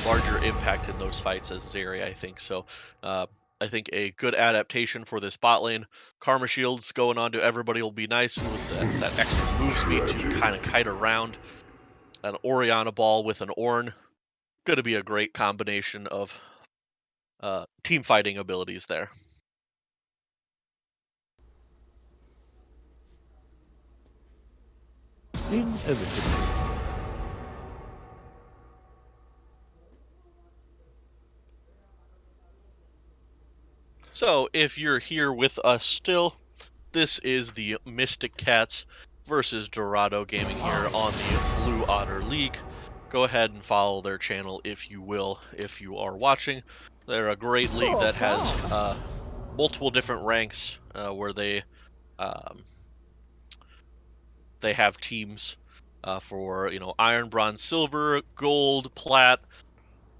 larger impact in those fights as Zeri, I think. So I think a good adaptation for this bot lane. Karma Shields going on to everybody will be nice with that extra move speed to kind of kite around. An Orianna ball with an Ornn. Going to be a great combination of team fighting abilities there.
Inevitably.
So if you're here with us still, this is the Mystic Cats versus Dorado Gaming here on the Blue Otter League. Go ahead and follow their channel if you will, if you are watching. They're a great league that has multiple different ranks where um, they have teams for iron, bronze, silver, gold, plat,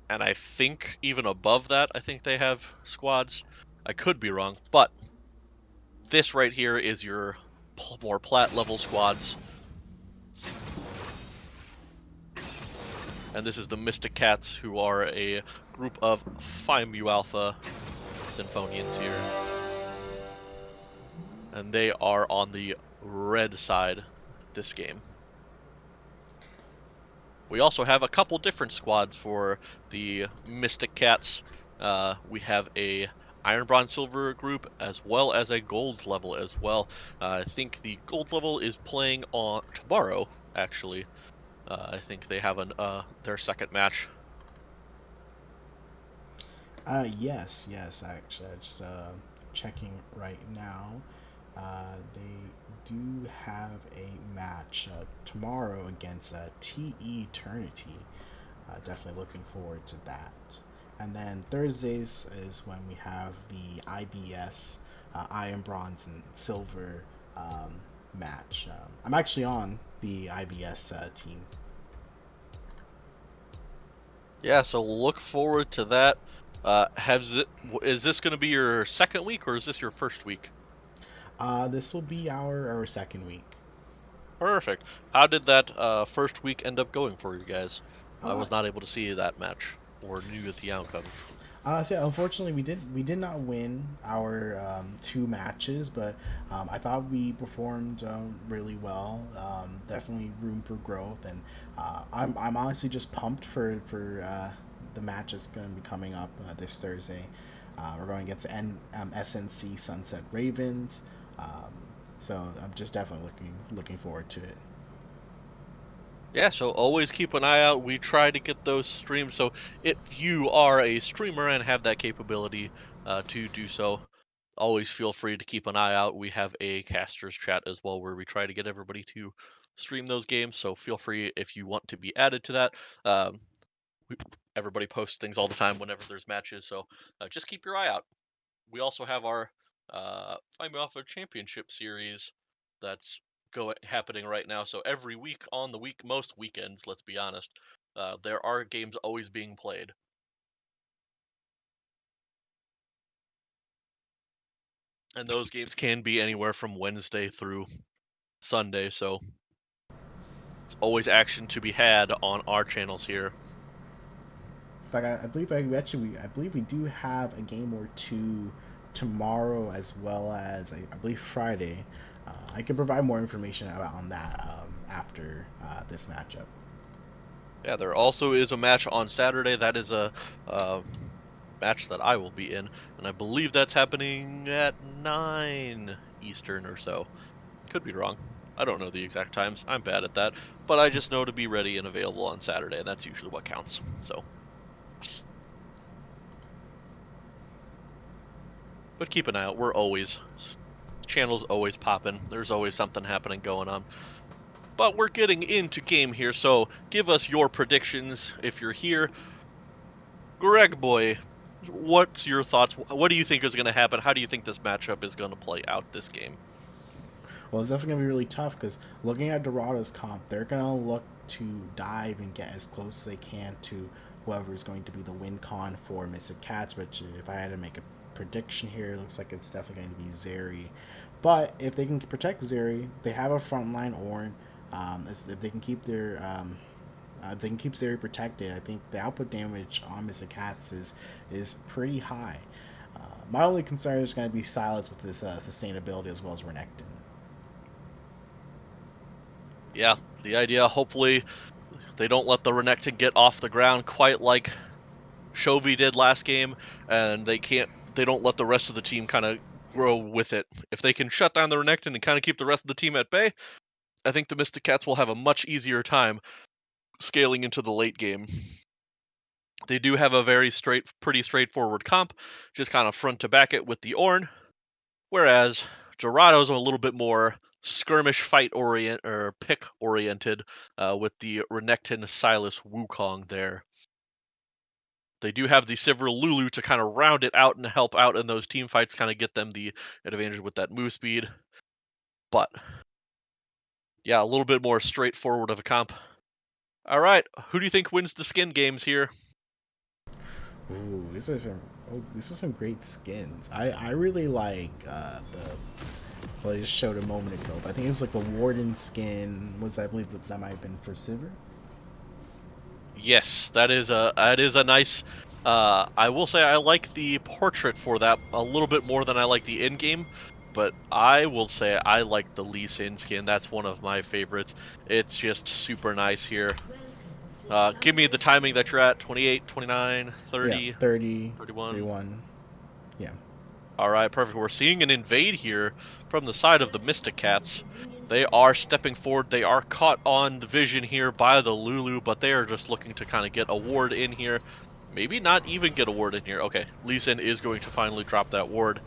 and I think even above that, I think they have squads. I could be wrong, but this right here is your more plat level squads. And this is the Mystic Cats, who are a group of 5mu Alpha Symphonians here. And they are on the red side this game. We also have a couple different squads for the Mystic Cats. We have a Iron, Bronze, Silver group as well as a gold level as well. I think the gold level is playing on tomorrow, actually. I think they have their second match.
Yes. Actually, I just checking right now. They do have a match tomorrow against TE Eternity. Definitely looking forward to that. And then Thursdays is when we have the IBS Iron, Bronze, and Silver match. I'm actually on the IBS team.
Yeah, so look forward to that. Is this going to be your second week or is this your first week?
This will be our second week.
Perfect. How did that first week end up going for you guys? I
Uh,
was not able to see that match or knew the outcome.
So yeah, unfortunately, we did not win our two matches, but I thought we performed really well. Definitely room for growth, and I'm honestly just pumped for the match that's going to be coming up this Thursday. We're going against SNC Sunset Ravens, um, so I'm just definitely looking forward to it.
Yeah, so always keep an eye out. We try to get those streams. So if you are a streamer and have that capability to do so, always feel free to keep an eye out. We have a casters chat as well where we try to get everybody to stream those games. So feel free if you want to be added to that. Um, Everybody posts things all the time whenever there's matches. So just keep your eye out. We also have our Find Me Off a Championship series that's happening right now. So every week on the week, most weekends, let's be honest, there are games always being played. And those games can be anywhere from Wednesday through Sunday. So it's always action to be had on our channels here.
In fact, I believe we do have a game or two tomorrow as well as I believe Friday. I can provide more information on that after this matchup.
Yeah, there also is a match on Saturday. That is a match that I will be in, and I believe that's happening at 9 Eastern or so. Could be wrong. I don't know the exact times. I'm bad at that, but I just know to be ready and available on Saturday, and that's usually what counts. So, but keep an eye out. We're always channel's always popping. There's always something happening going on. But we're getting into game here, so give us your predictions if you're here. Greg boy, what's your thoughts? What do you think is going to happen? How do you think this matchup is going to play out this game?
Well, it's definitely going to be really tough because looking at Dorado's comp, they're going to look to dive and get as close as they can to whoever is going to be the win con for Mystic Cats, which if I had to make a prediction here, it looks like it's definitely going to be Zeri. But if they can protect Zeri, they have a frontline Ornn. If they can keep they can keep Zeri protected, I think the output damage on Mystic Cats is pretty high. My only concern is going to be Silas with this sustainability as well as Renekton.
Yeah, the idea, hopefully, they don't let the Renekton get off the ground quite like Chovy did last game, and they don't let the rest of the team kind of grow with it. If they can shut down the Renekton and kind of keep the rest of the team at bay, I think the Mystic Cats will have a much easier time scaling into the late game. They do have a pretty straightforward comp, just kind of front to back it with the Ornn, whereas Dorado's a little bit more skirmish pick oriented with the Renekton Silas Wukong there. They do have the Sivir Lulu to kind of round it out and help out in those team fights, kind of get them the advantage with that move speed. But yeah, a little bit more straightforward of a comp. All right, who do you think wins the skin games here?
Ooh, these are some great skins. I really like the well, I just showed a moment ago, but I think it was like the Warden skin. I believe that might have been for Sivir.
Yes, that is a nice. I will say I like the portrait for that a little bit more than I like the in-game, but I will say I like the Lee Sin skin. That's one of my favorites. It's just super nice here. Give me the timing that you're at: 28, 29,
Yeah,
30,
30,
31.
31. Yeah.
All right, perfect. We're seeing an invade here from the side of the Mystic Cats. They are stepping forward. They are caught on the vision here by the Lulu, but they are just looking to kind of get a ward in here. Maybe not even get a ward in here. Okay, Lee Sin is going to finally drop that ward.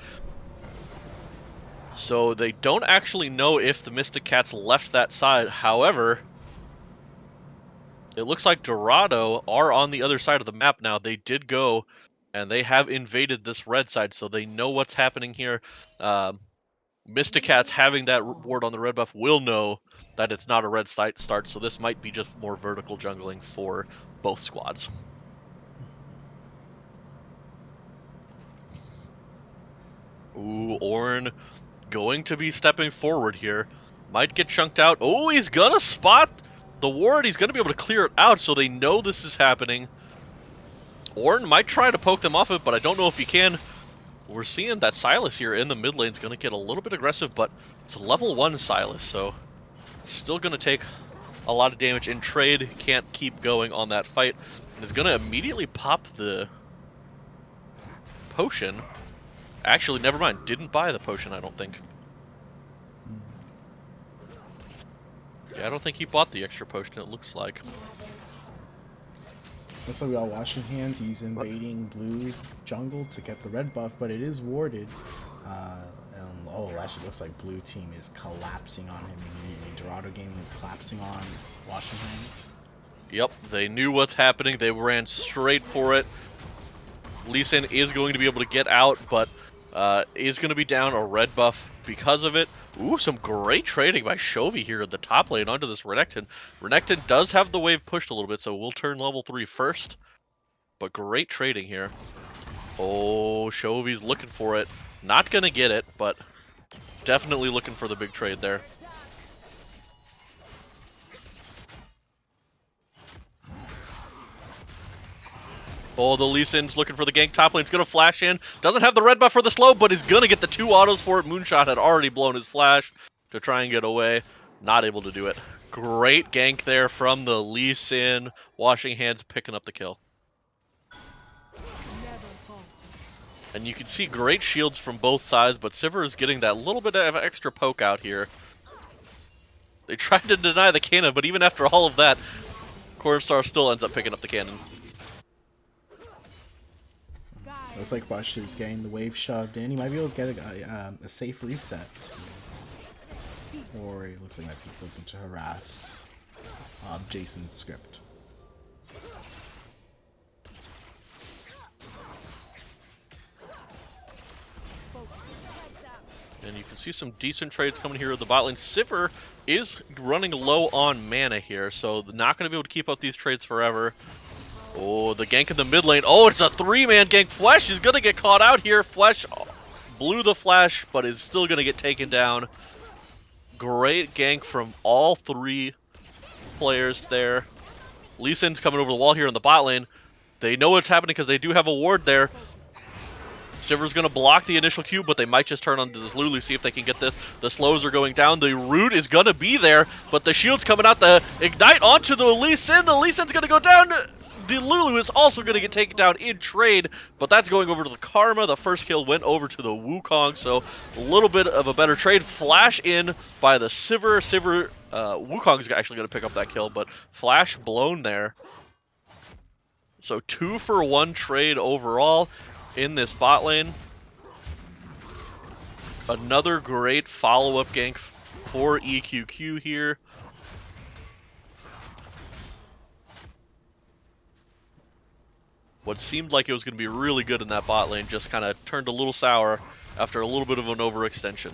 So they don't actually know if the Mystic Cats left that side. However, it looks like Dorado are on the other side of the map now. They did go, and they have invaded this red side, so they know what's happening here. Mystic Cats having that ward on the red buff will know that it's not a red start, so this might be just more vertical jungling for both squads. Ooh, Ornn going to be stepping forward here. Might get chunked out. Oh, he's gonna spot the ward. He's gonna be able to clear it out, so they know this is happening. Ornn might try to poke them off it, but I don't know if he can. We're seeing that Silas here in the mid lane is going to get a little bit aggressive, but it's a level 1 Silas, so still going to take a lot of damage in trade. Can't keep going on that fight, and is going to immediately pop the potion. Actually, never mind. Didn't buy the potion, I don't think. Yeah, I don't think he bought the extra potion, it looks like.
Looks like we all washing hands. He's invading blue jungle to get the red buff, but it is warded. Actually looks like blue team is collapsing on him immediately. Dorado Gaming is collapsing on washing hands.
Yep, they knew what's happening. They ran straight for it. Lee Sin is going to be able to get out, but is going to be down a red buff because of it. Ooh, some great trading by Chovy here at the top lane onto this Renekton. Renekton does have the wave pushed a little bit, so we'll turn level 3 first. But great trading here. Oh, Chovy's looking for it. Not going to get it, but definitely looking for the big trade there. Oh, the Lee Sin's looking for the gank. Top lane's going to flash in. Doesn't have the red buff for the slow, but he's going to get the 2 autos for it. Moonshot had already blown his flash to try and get away. Not able to do it. Great gank there from the Lee Sin. Washing hands, picking up the kill. And you can see great shields from both sides, but Sivir is getting that little bit of extra poke out here. They tried to deny the cannon, but even after all of that, Cornstar still ends up picking up the cannon.
Looks like Rush is getting the wave shoved in. He might be able to get a safe reset. Or it looks like might be looking to harass Jason's script.
And you can see some decent trades coming here with the bot lane. Sivir is running low on mana here, so not going to be able to keep up these trades forever. Oh, the gank in the mid lane. Oh, it's a 3-man gank. Flesh is going to get caught out here. Flesh blew the flash, but is still going to get taken down. Great gank from all 3 players there. Lee Sin's coming over the wall here in the bot lane. They know what's happening because they do have a ward there. Sivir's going to block the initial Q, but they might just turn onto this Lulu, see if they can get this. The slows are going down. The root is going to be there, but the shield's coming out. The ignite onto the Lee Sin. The Lee Sin's going to go down. The Lulu is also going to get taken down in trade, but that's going over to the Karma. The first kill went over to the Wukong, so a little bit of a better trade. Flash in by the Sivir. Wukong's actually going to pick up that kill, but flash blown there. So 2-for-1 trade overall in this bot lane. Another great follow-up gank for EQQ here. What seemed like it was going to be really good in that bot lane just kind of turned a little sour after a little bit of an overextension.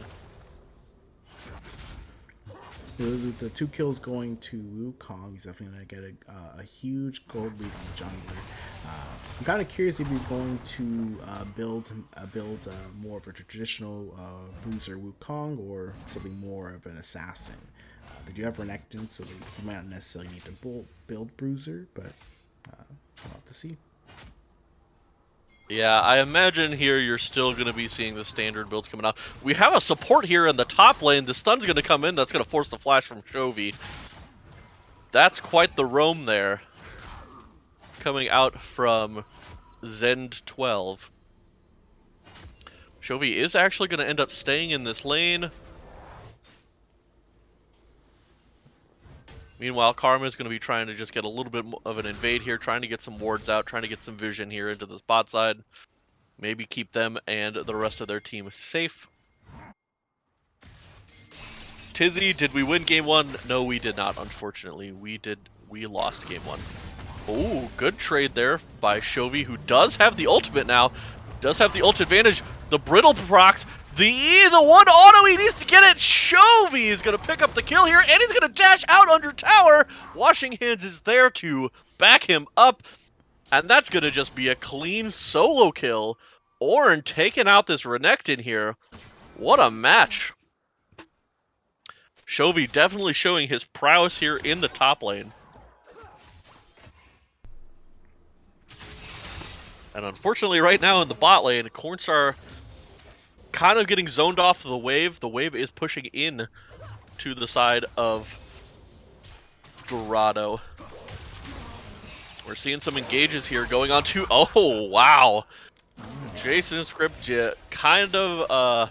The 2 kills going to Wukong. He's definitely going to get a huge gold lead on the jungler. I'm kind of curious if he's going to build more of a traditional bruiser Wukong or something more of an assassin. They do have Renekton, so you might not necessarily need to build bruiser, but we'll have to see.
Yeah, I imagine here you're still going to be seeing the standard builds coming out. We have a support here in the top lane. The stun's going to come in. That's going to force the flash from Chovy. That's quite the roam there. Coming out from Zend 12. Chovy is actually going to end up staying in this lane. Meanwhile, Karma is going to be trying to just get a little bit of an invade here, trying to get some wards out, trying to get some vision here into the bot side. Maybe keep them and the rest of their team safe. Tizzy, did we win game 1? No, we did not, unfortunately. We lost game 1. Oh, good trade there by Chovy, who does have the ultimate now. Does have the ult advantage. The brittle procs. The one auto, he needs to get it. Chovy is going to pick up the kill here, and he's going to dash out under tower. Washing Hands is there to back him up, and that's going to just be a clean solo kill. Ornn taking out this Renekton here. What a match. Chovy definitely showing his prowess here in the top lane. And unfortunately right now in the bot lane, Cornstar kind of getting zoned off of the wave. The wave is pushing in to the side of Dorado. We're seeing some engages here going on too. Oh, wow. Jason's script kind of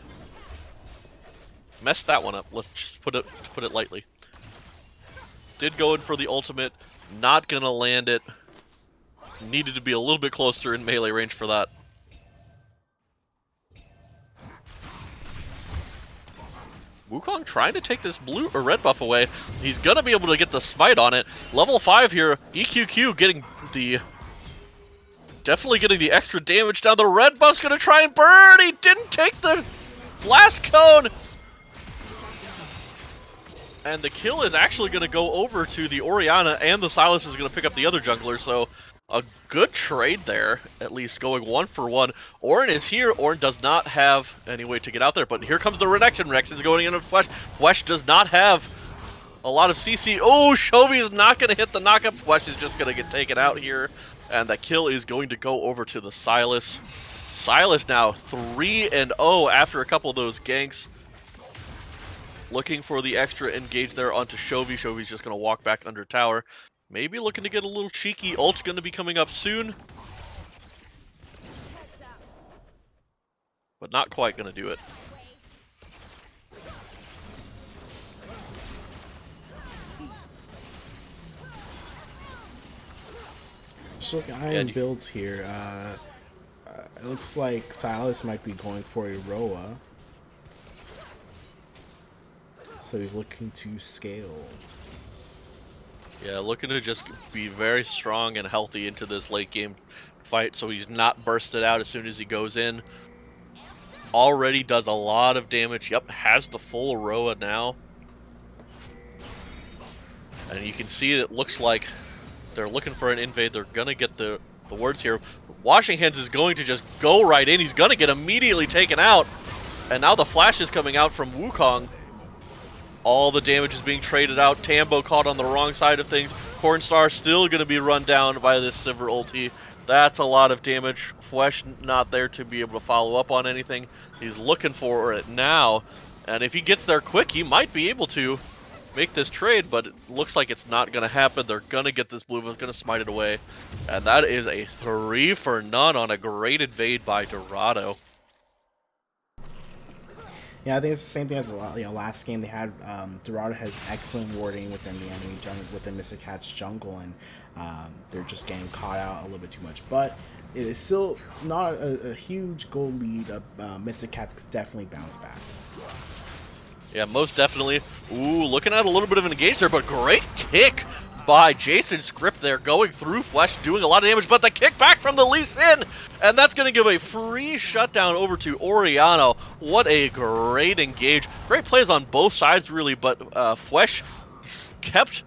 messed that one up. Let's just put it lightly. Did go in for the ultimate. Not going to land it. Needed to be a little bit closer in melee range for that. Wukong trying to take this blue or red buff away. He's gonna be able to get the smite on it. Level 5 here. EQQ getting the definitely getting the extra damage down. The red buff's gonna try and burn. He didn't take the blast cone. And the kill is actually gonna go over to the Orianna, and the Sylas is gonna pick up the other jungler, so a good trade there, at least going 1-for-1. Ornn is here. Ornn does not have any way to get out there, but here comes the Renekton. Renekton's going in with Flesh. Flesh does not have a lot of CC. Oh, Chovy is not going to hit the knockup. Flesh is just going to get taken out here And that kill is going to go over to the Silas. Silas now 3-0 after a couple of those ganks. Looking for the extra engage there onto Chovy. Chovy's just going to walk back under tower. Maybe looking to get a little cheeky. Ult's going to be coming up soon. But not quite going to do it.
Just look at iron builds here. It looks like Silas might be going for a Roa. So he's looking to scale.
Yeah, looking to just be very strong and healthy into this late game fight so he's not bursted out as soon as he goes in. Already does a lot of damage. Yep, has the full Roa now. And you can see it looks like they're looking for an invade. They're going to get the words here. Washing Hands is going to just go right in. He's going to get immediately taken out. And now the flash is coming out from Wukong. All the damage is being traded out. Tambo caught on the wrong side of things. Cornstar still going to be run down by this Sivir ulti. That's a lot of damage. Fwesh not there to be able to follow up on anything. He's looking for it now. And if he gets there quick, he might be able to make this trade, but it looks like it's not going to happen. They're going to get this blue, going to smite it away. And that is a 3-for-0 on a great invade by Dorado.
Yeah, I think it's the same thing as last game. They had Dorado has excellent warding within the enemy within Mr. Cat's jungle, and they're just getting caught out a little bit too much. But it is still not a huge goal lead. Mr. Cat's could definitely bounce back.
Yeah, most definitely. Ooh, looking at a little bit of an engage there, but great kick by Jason Script there, going through Flesh, doing a lot of damage, but the kick back from the Lee Sin, and that's going to give a free shutdown over to Oriano. What a great engage. Great plays on both sides, really, but Flesh kept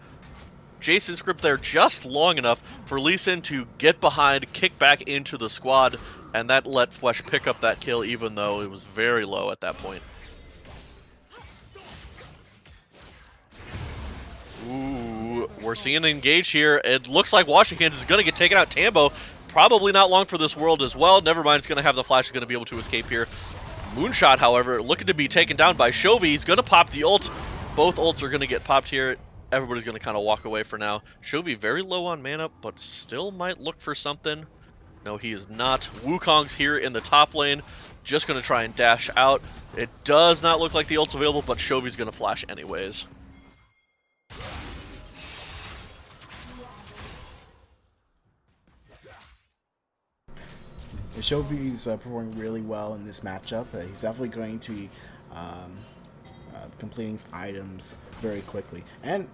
Jason Script there just long enough for Lee Sin to get behind, kick back into the squad, and that let Flesh pick up that kill, even though it was very low at that point. Ooh, we're seeing an engage here. It looks like Washington is going to get taken out. Tambo, probably not long for this world as well. Never mind, it's going to have the flash. Is going to be able to escape here. Moonshot, however, looking to be taken down by Chovy. He's going to pop the ult. Both ults are going to get popped here. Everybody's going to kind of walk away for now. Chovy very low on mana, but still might look for something. No, he is not. Wukong's here in the top lane. Just going to try and dash out. It does not look like the ult's available, but Chovy's going to flash anyways.
Chovy's performing really well in this matchup. He's definitely going to be completing his items very quickly. And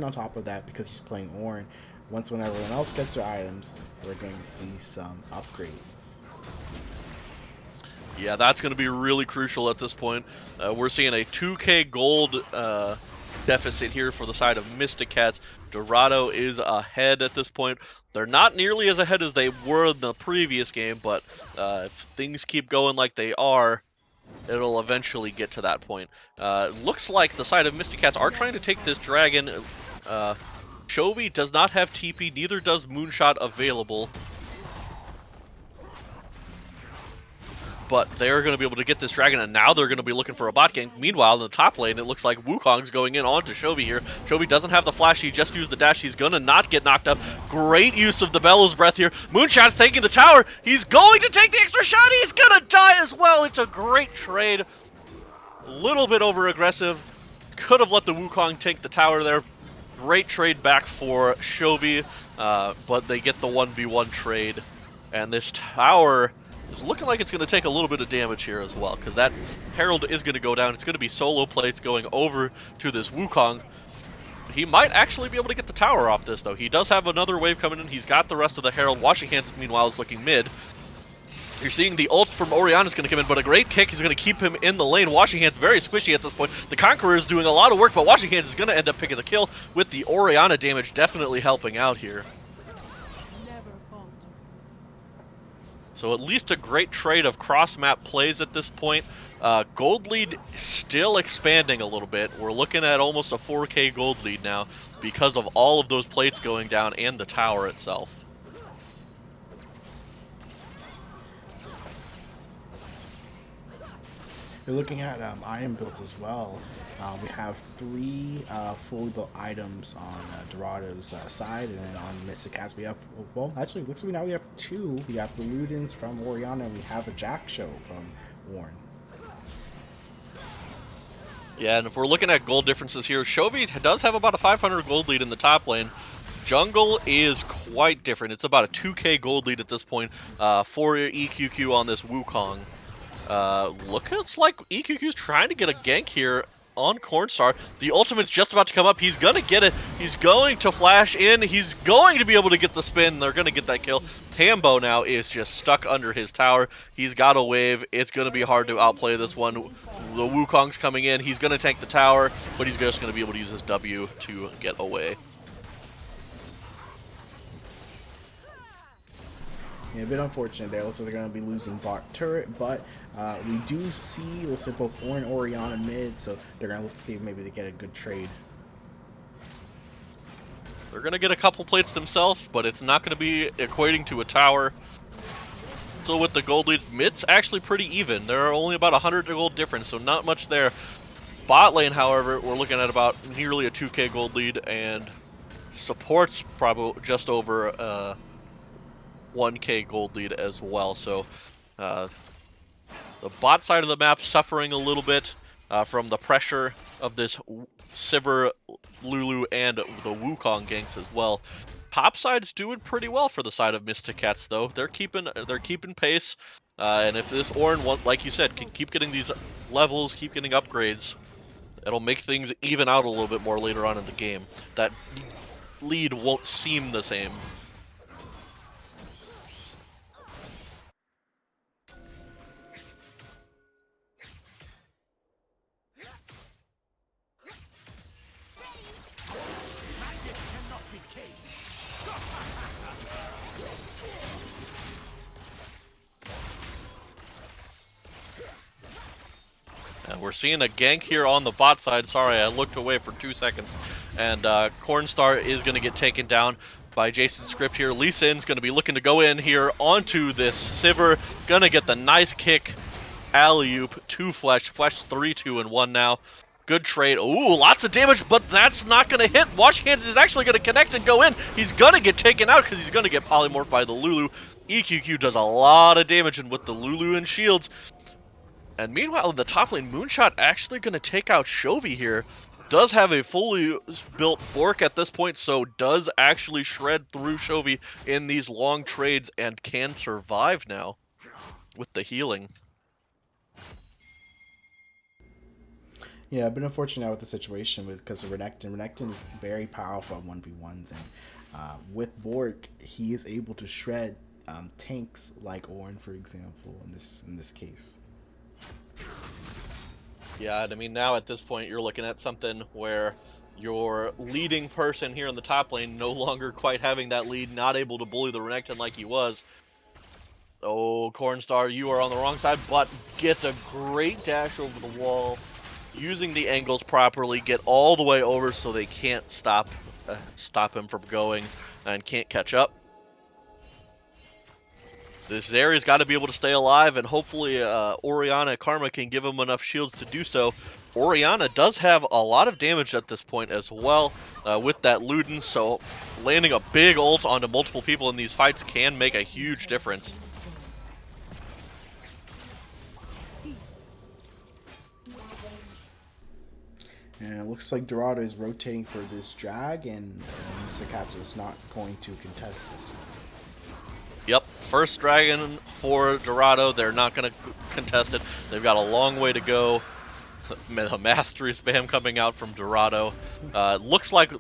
on top of that, because he's playing Ornn, when everyone else gets their items, we're going to see some upgrades.
Yeah, that's going to be really crucial at this point. We're seeing a 2k gold deficit here for the side of Mystic Cats. Dorado is ahead at this point. They're not nearly as ahead as they were in the previous game, but if things keep going like they are, it'll eventually get to that point. Looks like the side of Mystic Cats are trying to take this dragon. Chovy does not have TP, neither does Moonshot available. But they're going to be able to get this dragon, and now they're going to be looking for a bot gank. Meanwhile, in the top lane, it looks like Wukong's going in onto Chovy here. Chovy doesn't have the flash. He just used the dash. He's going to not get knocked up. Great use of the Bellows Breath here. Moonshot's taking the tower. He's going to take the extra shot. He's going to die as well. It's a great trade. A little bit over-aggressive. Could have let the Wukong take the tower there. Great trade back for Chovy, but they get the 1v1 trade. And this tower is looking like it's going to take a little bit of damage here as well, because that Herald is going to go down. It's going to be solo plates going over to this Wukong. He might actually be able to get the tower off this, though. He does have another wave coming in. He's got the rest of the Herald. Washing Hands, meanwhile, is looking mid. You're seeing the ult from Oriana is going to come in, but a great kick is going to keep him in the lane. Washing Hands very squishy at this point. The Conqueror is doing a lot of work, but Washing Hands is going to end up picking the kill with the Oriana damage definitely helping out here. So at least a great trade of cross-map plays at this point. Gold lead still expanding a little bit. We're looking at almost a 4k gold lead now because of all of those plates going down and the tower itself.
We're looking at item builds as well. We have 3 fully built items on Dorado's side, and then on Mystic Cats we have, well, actually, looks like now we have 2. We have the Ludens from Oriana, and we have a Jack Show from Warren.
Yeah, and if we're looking at gold differences here, Chovy does have about a 500 gold lead in the top lane. Jungle is quite different. It's about a 2k gold lead at this point for EQQ on this Wukong. Looks like EQQ's trying to get a gank here on Cornstar. The ultimate's just about to come up. He's gonna get it. He's going to flash in. He's going to be able to get the spin. They're gonna get that kill. Tambo now is just stuck under his tower. He's got a wave. It's gonna be hard to outplay this one. The Wukong's coming in. He's gonna tank the tower, but he's just gonna be able to use his W to get away.
Yeah, a bit unfortunate there. Looks like they're going to be losing bot turret, but we do see, looks like both Warren and Oriana mid, so they're going to look to see if maybe they get a good trade.
They're going to get a couple plates themselves, but it's not going to be equating to a tower. So with the gold lead, mid's actually pretty even. There are only about 100 gold difference, so not much there. Bot lane, however, we're looking at about nearly a 2k gold lead, and support's probably just over 1k gold lead as well. So the bot side of the map suffering a little bit from the pressure of this Sivir, Lulu, and the Wukong ganks as well. Top side's doing pretty well for the side of Mystic Cats, though. They're keeping pace, and if this Ornn, like you said, can keep getting these levels, keep getting upgrades, it'll make things even out a little bit more later on in the game. That lead won't seem the same. And we're seeing a gank here on the bot side. Sorry, I looked away for 2 seconds. And Cornstar is going to get taken down by Jason's script here. Lee Sin's going to be looking to go in here onto this Sivir. Going to get the nice kick. Alley-oop to Flesh. Flesh 3, 2, and 1 now. Good trade. Ooh, lots of damage, but that's not going to hit. Washing Hands is actually going to connect and go in. He's going to get taken out because he's going to get polymorphed by the Lulu. EQQ does a lot of damage, and with the Lulu and shields. And meanwhile, in the top lane, Moonshot actually going to take out Chovy here. Does have a fully built fork at this point, so does actually shred through Chovy in these long trades and can survive now with the healing.
Yeah, I've been unfortunate with the situation because of Renekton. Renekton is very powerful on 1v1s, and with Bork, he is able to shred tanks like Ornn, for example, in this case.
Yeah, I mean, now at this point, you're looking at something where your leading person here in the top lane no longer quite having that lead, not able to bully the Renekton like he was. Oh, Cornstar, you are on the wrong side, but gets a great dash over the wall, using the angles properly, get all the way over so they can't stop him from going and can't catch up. This area's got to be able to stay alive, and hopefully Oriana Karma can give him enough shields to do so. Oriana does have a lot of damage at this point as well with that Luden, so landing a big ult onto multiple people in these fights can make a huge difference.
And it looks like Dorado is rotating for this drag, and Sakatsu is not going to contest this one.
Yep, first dragon for Dorado. They're not going to contest it. They've got a long way to go. The mastery spam coming out from Dorado. Looks like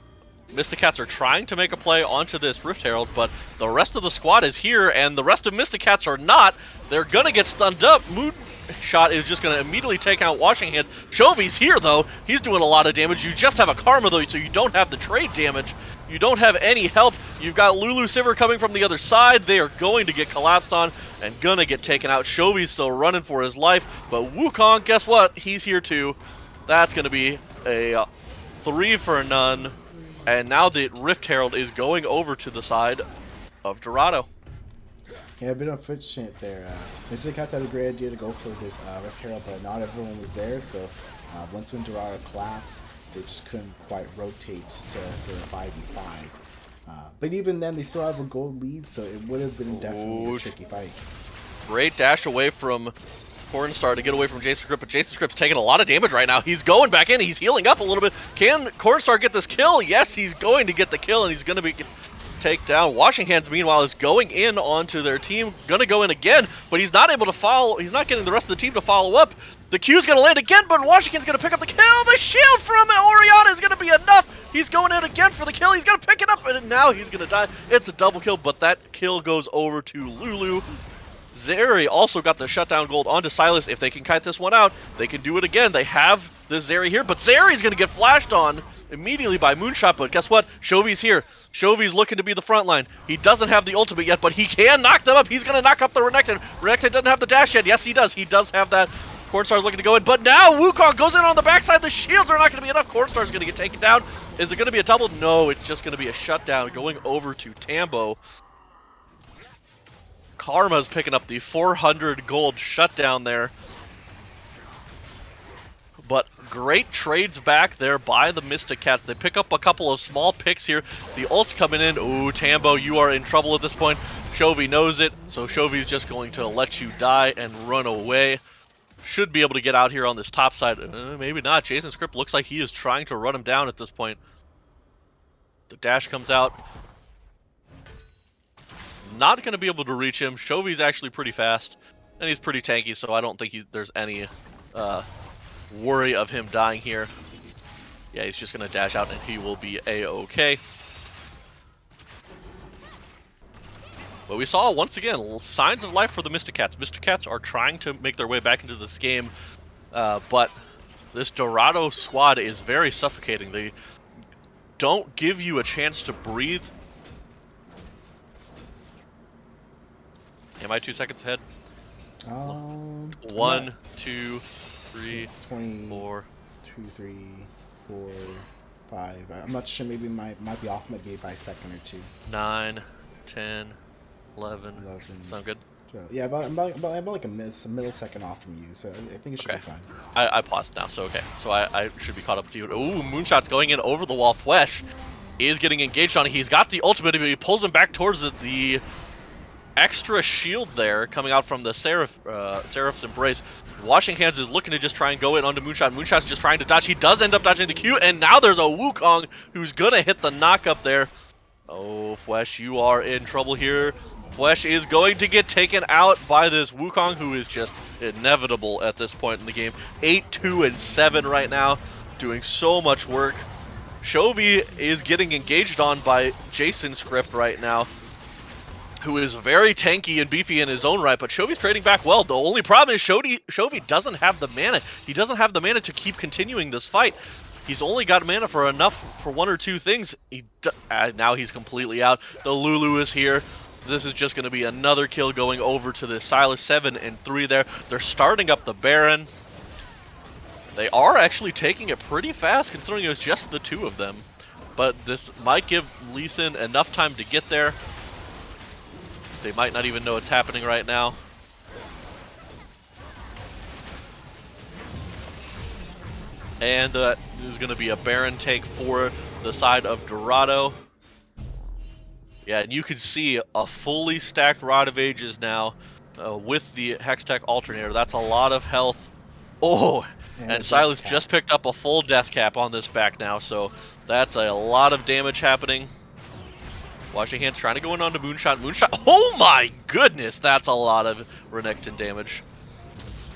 Mystic Cats are trying to make a play onto this Rift Herald, but the rest of the squad is here, and the rest of Mystic Cats are not. They're going to get stunned up. Moonshot is just going to immediately take out Washing Hands. Chovy's here, though. He's doing a lot of damage. You just have a Karma, though, so you don't have the trade damage. You don't have any help. You've got Lulu Sivir coming from the other side. They are going to get collapsed on and gonna get taken out. Chovy's still running for his life, but Wukong, guess what? He's here too. That's gonna be a 3 for none. And now the Rift Herald is going over to the side of Dorado.
Yeah, a bit unfortunate there. Mr. Cats had a great idea to go for this Rift Herald, but not everyone was there, so once when Dorado collapsed, they just couldn't quite rotate for a 5v5. But even then, they still have a gold lead, so it would have been definitely a tricky fight.
Great dash away from Cornstar to get away from Jason Script, but Jason Script's taking a lot of damage right now. He's going back in, he's healing up a little bit. Can Cornstar get this kill? Yes, he's going to get the kill, and he's going to be take down. Washing Hands, meanwhile, is going in onto their team, going to go in again, but he's not able to follow. He's not getting the rest of the team to follow up. The Q's going to land again, but Washington's going to pick up the kill. The shield from Oriana is going to be enough. He's going in again for the kill. He's going to pick it up, and now he's going to die. It's a double kill, but that kill goes over to Lulu. Zeri also got the shutdown gold onto Silas. If they can kite this one out, they can do it again. They have the Zeri here, but Zeri's going to get flashed on immediately by Moonshot, but guess what? Shovi's here. Shovi's looking to be the front line. He doesn't have the ultimate yet, but he can knock them up. He's going to knock up the Renekton. Renekton doesn't have the dash yet. Yes, he does. He does have that. Cornstar's looking to go in, but now Wukong goes in on the backside. The shields are not going to be enough. Cornstar's going to get taken down. Is it going to be a double? No, it's just going to be a shutdown going over to Tambo. Karma's picking up the 400 gold shutdown there. But great trades back there by the Mystic Cats. They pick up a couple of small picks here. The ult's coming in. Ooh, Tambo, you are in trouble at this point. Shovi knows it, so Shovi's just going to let you die and run away. Should be able to get out here on this top side. Maybe not. Jason Script looks like he is trying to run him down at this point. The dash comes out. Not going to be able to reach him. Shovi's actually pretty fast, and he's pretty tanky, so I don't think there's any worry of him dying here. Yeah, he's just going to dash out, and he will be A-okay. But we saw, once again, signs of life for the Mystic Cats. Mystic Cats are trying to make their way back into this game, but this Dorado squad is very suffocating. They don't give you a chance to breathe. Am I 2 seconds ahead? 1, 2, 3, 4.
2, 3, 4, 5. I'm not sure. Maybe might be off. Might be by a second or two.
9, 10, 11. Sound good?
So, yeah, about like a millisecond off from you. So I think it should be fine.
I paused now, so okay. So I should be caught up to you. Ooh, Moonshot's going in over the wall. Flesh is getting engaged on it. He's got the ultimate, but he pulls him back towards the extra shield there coming out from the Seraph's Embrace. Washing Hands is looking to just try and go in onto Moonshot. Moonshot's just trying to dodge. He does end up dodging the Q, and now there's a Wukong who's gonna hit the knock up there. Oh, Flesh, you are in trouble here. Flesh is going to get taken out by this Wukong, who is just inevitable at this point in the game. 8, 2, and 7 right now, doing so much work. Shovi is getting engaged on by Jason Script right now, who is very tanky and beefy in his own right, but Shovi's trading back well. The only problem is Shovi doesn't have the mana. He doesn't have the mana to keep continuing this fight. He's only got mana for enough for 1 or 2 things. Now he's completely out. The Lulu is here. This is just going to be another kill going over to the Silas. 7 and 3 there. They're starting up the Baron. They are actually taking it pretty fast, considering it was just the 2 of them. But this might give Lee Sin enough time to get there. They might not even know it's happening right now. And there's going to be a Baron take for the side of Dorado. Yeah, and you can see a fully stacked Rod of Ages now with the Hextech Alternator. That's a lot of health. Oh, and Silas just picked up a full death cap on this back now, so that's a lot of damage happening. Washing Hands trying to go in onto Moonshot. Moonshot, oh my goodness, that's a lot of Renekton damage.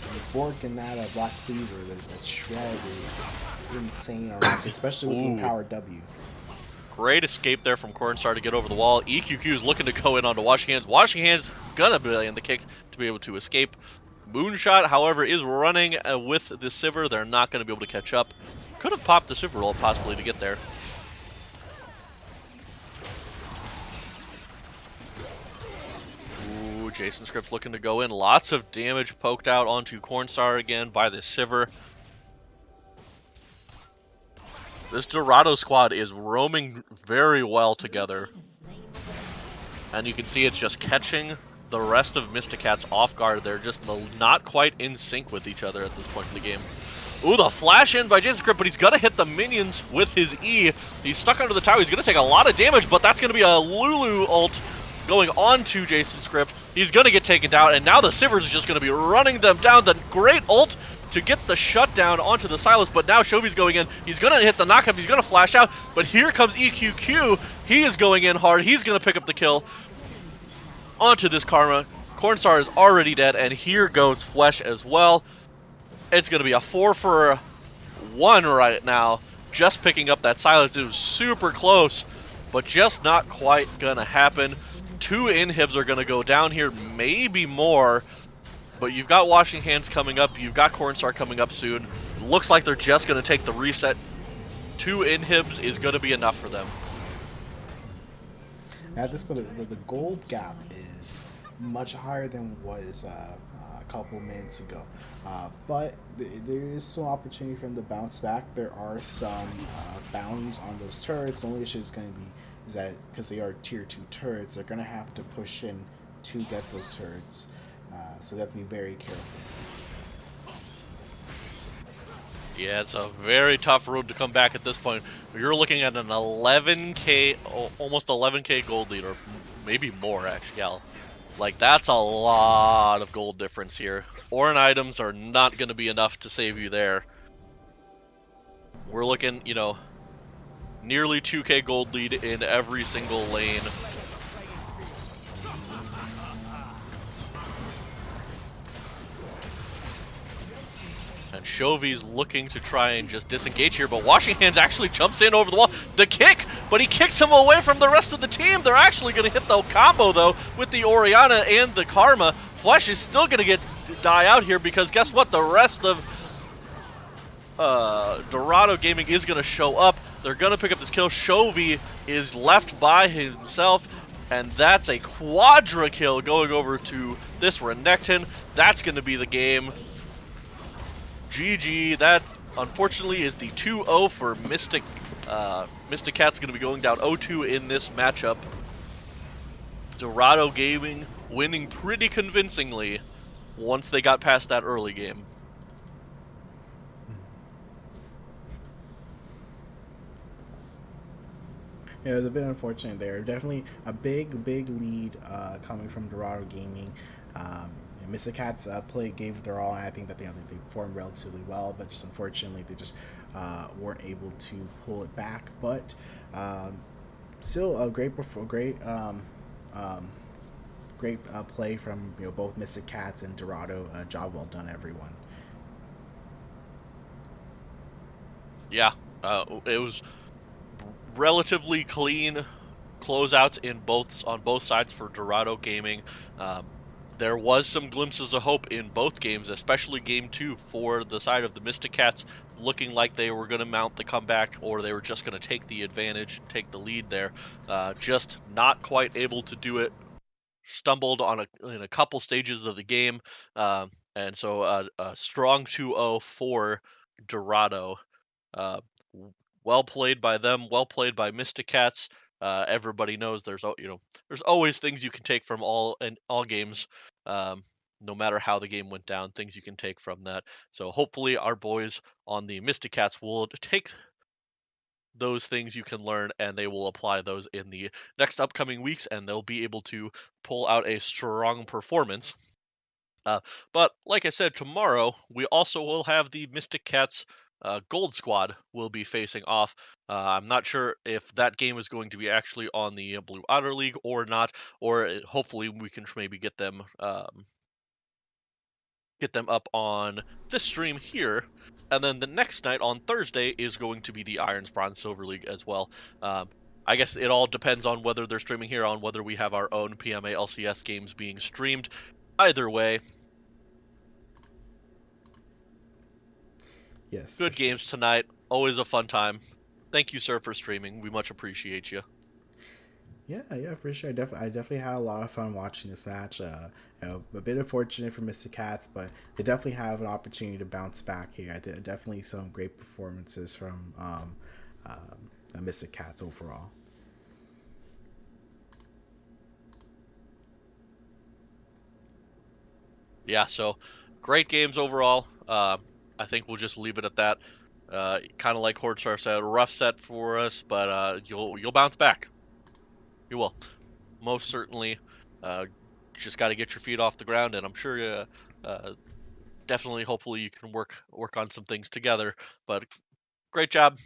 The Bork and that Black Cleaver, the shred is insane on that, especially with the empowered W.
Great escape there from Cornstar to get over the wall. EQQ is looking to go in onto Washing Hands. Washing Hands gonna be in the kick to be able to escape. Moonshot, however, is running with the Sivir. They're not going to be able to catch up. Could have popped the Sivir roll possibly to get there. Ooh, Jason Script looking to go in. Lots of damage poked out onto Cornstar again by the Sivir. This Dorado squad is roaming very well together. And you can see it's just catching the rest of Mysticats off guard. They're just not quite in sync with each other at this point in the game. Ooh, the flash in by Jason Script, but he's going to hit the minions with his E. He's stuck under the tower. He's going to take a lot of damage, but that's going to be a Lulu ult going on to Jason Script. He's going to get taken down, and now the Sivers is just going to be running them down. The great ult to get the shutdown onto the Silas, but now Shovi's going in. He's going to hit the knockup. He's going to flash out, but here comes EQQ. He is going in hard. He's going to pick up the kill onto this Karma. Cornstar is already dead, and here goes Flesh as well. It's going to be a 4-for-1 right now. Just picking up that silence. It was super close, but just not quite going to happen. 2 inhibs are going to go down here, maybe more. But you've got Washing Hands coming up. You've got Cornstar coming up soon. Looks like they're just going to take the reset. 2 inhibs is going to be enough for them.
At this point, the gold gap is much higher than was a couple minutes ago. But there is some opportunity for them to bounce back. There are some bounds on those turrets. The only issue is going to be is that because they are tier 2 turrets, they're going to have to push in to get those turrets. So they have to be very careful.
Yeah, it's a very tough road to come back at this point. You're looking at an 11k, almost 11k gold lead, or maybe more actually. Yeah. Like, that's a lot of gold difference here. Orin items are not going to be enough to save you there. We're looking, you know, nearly 2k gold lead in every single lane. And Shovi's looking to try and just disengage here, but Washing Hands actually jumps in over the wall. The kick, but he kicks him away from the rest of the team. They're actually going to hit the combo, though, with the Orianna and the Karma. Flesh is still going to die out here because guess what? The rest of Dorado Gaming is going to show up. They're going to pick up this kill. Shovi is left by himself, and that's a quadra kill going over to this Renekton. That's going to be the game. GG. That, unfortunately, is the 2-0 for Mystic. Mystic Cat's going to be going down 0-2 in this matchup. Dorado Gaming winning pretty convincingly once they got past that early game.
Yeah, it was a bit unfortunate there. Definitely a big lead coming from Dorado Gaming. Mr. Cats gave their all, and I think that they performed relatively well, but just unfortunately they just weren't able to pull it back. But still a great play from both Mr. Cats and Dorado. Job well done, everyone.
Yeah, it was relatively clean closeouts on both sides for Dorado Gaming. There was some glimpses of hope in both games, especially game 2 for the side of the Mystic Cats, looking like they were going to mount the comeback or they were just going to take the advantage, take the lead there. Just not quite able to do it. Stumbled in a couple stages of the game, and so a strong 2-0 for Dorado. Well played by them, well played by Mystic Cats. Everybody knows there's always things you can take from all games, no matter how the game went down. Things you can take from that. So hopefully our boys on the Mystic Cats will take those things you can learn and they will apply those in the next upcoming weeks, and they'll be able to pull out a strong performance. But like I said, tomorrow we also will have the Mystic Cats Gold Squad will be facing off. I'm not sure if that game is going to be actually on the Blue Outer League or not, or hopefully we can maybe get them up on this stream here. And then the next night on Thursday is going to be the Irons Bronze Silver League as well. I guess it all depends on whether they're streaming here, on whether we have our own PMA LCS games being streamed. Either way,
Yes.
good games tonight. Always a fun time. Thank you, sir, for streaming. We much appreciate you.
Yeah, for sure. I definitely had a lot of fun watching this match. A bit unfortunate for Mr. Cats, but they definitely have an opportunity to bounce back here. Definitely some great performances from Mr. Cats overall.
Yeah, so great games overall. I think we'll just leave it at that. Kind of like Hordstar said, a rough set for us, but you'll bounce back. You will, most certainly. Uh, just got to get your feet off the ground, and I'm sure definitely, hopefully, you can work on some things together. But great job,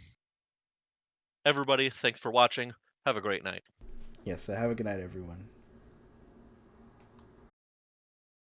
everybody. Thanks for watching. Have a great night.
Yes, have a good night, everyone.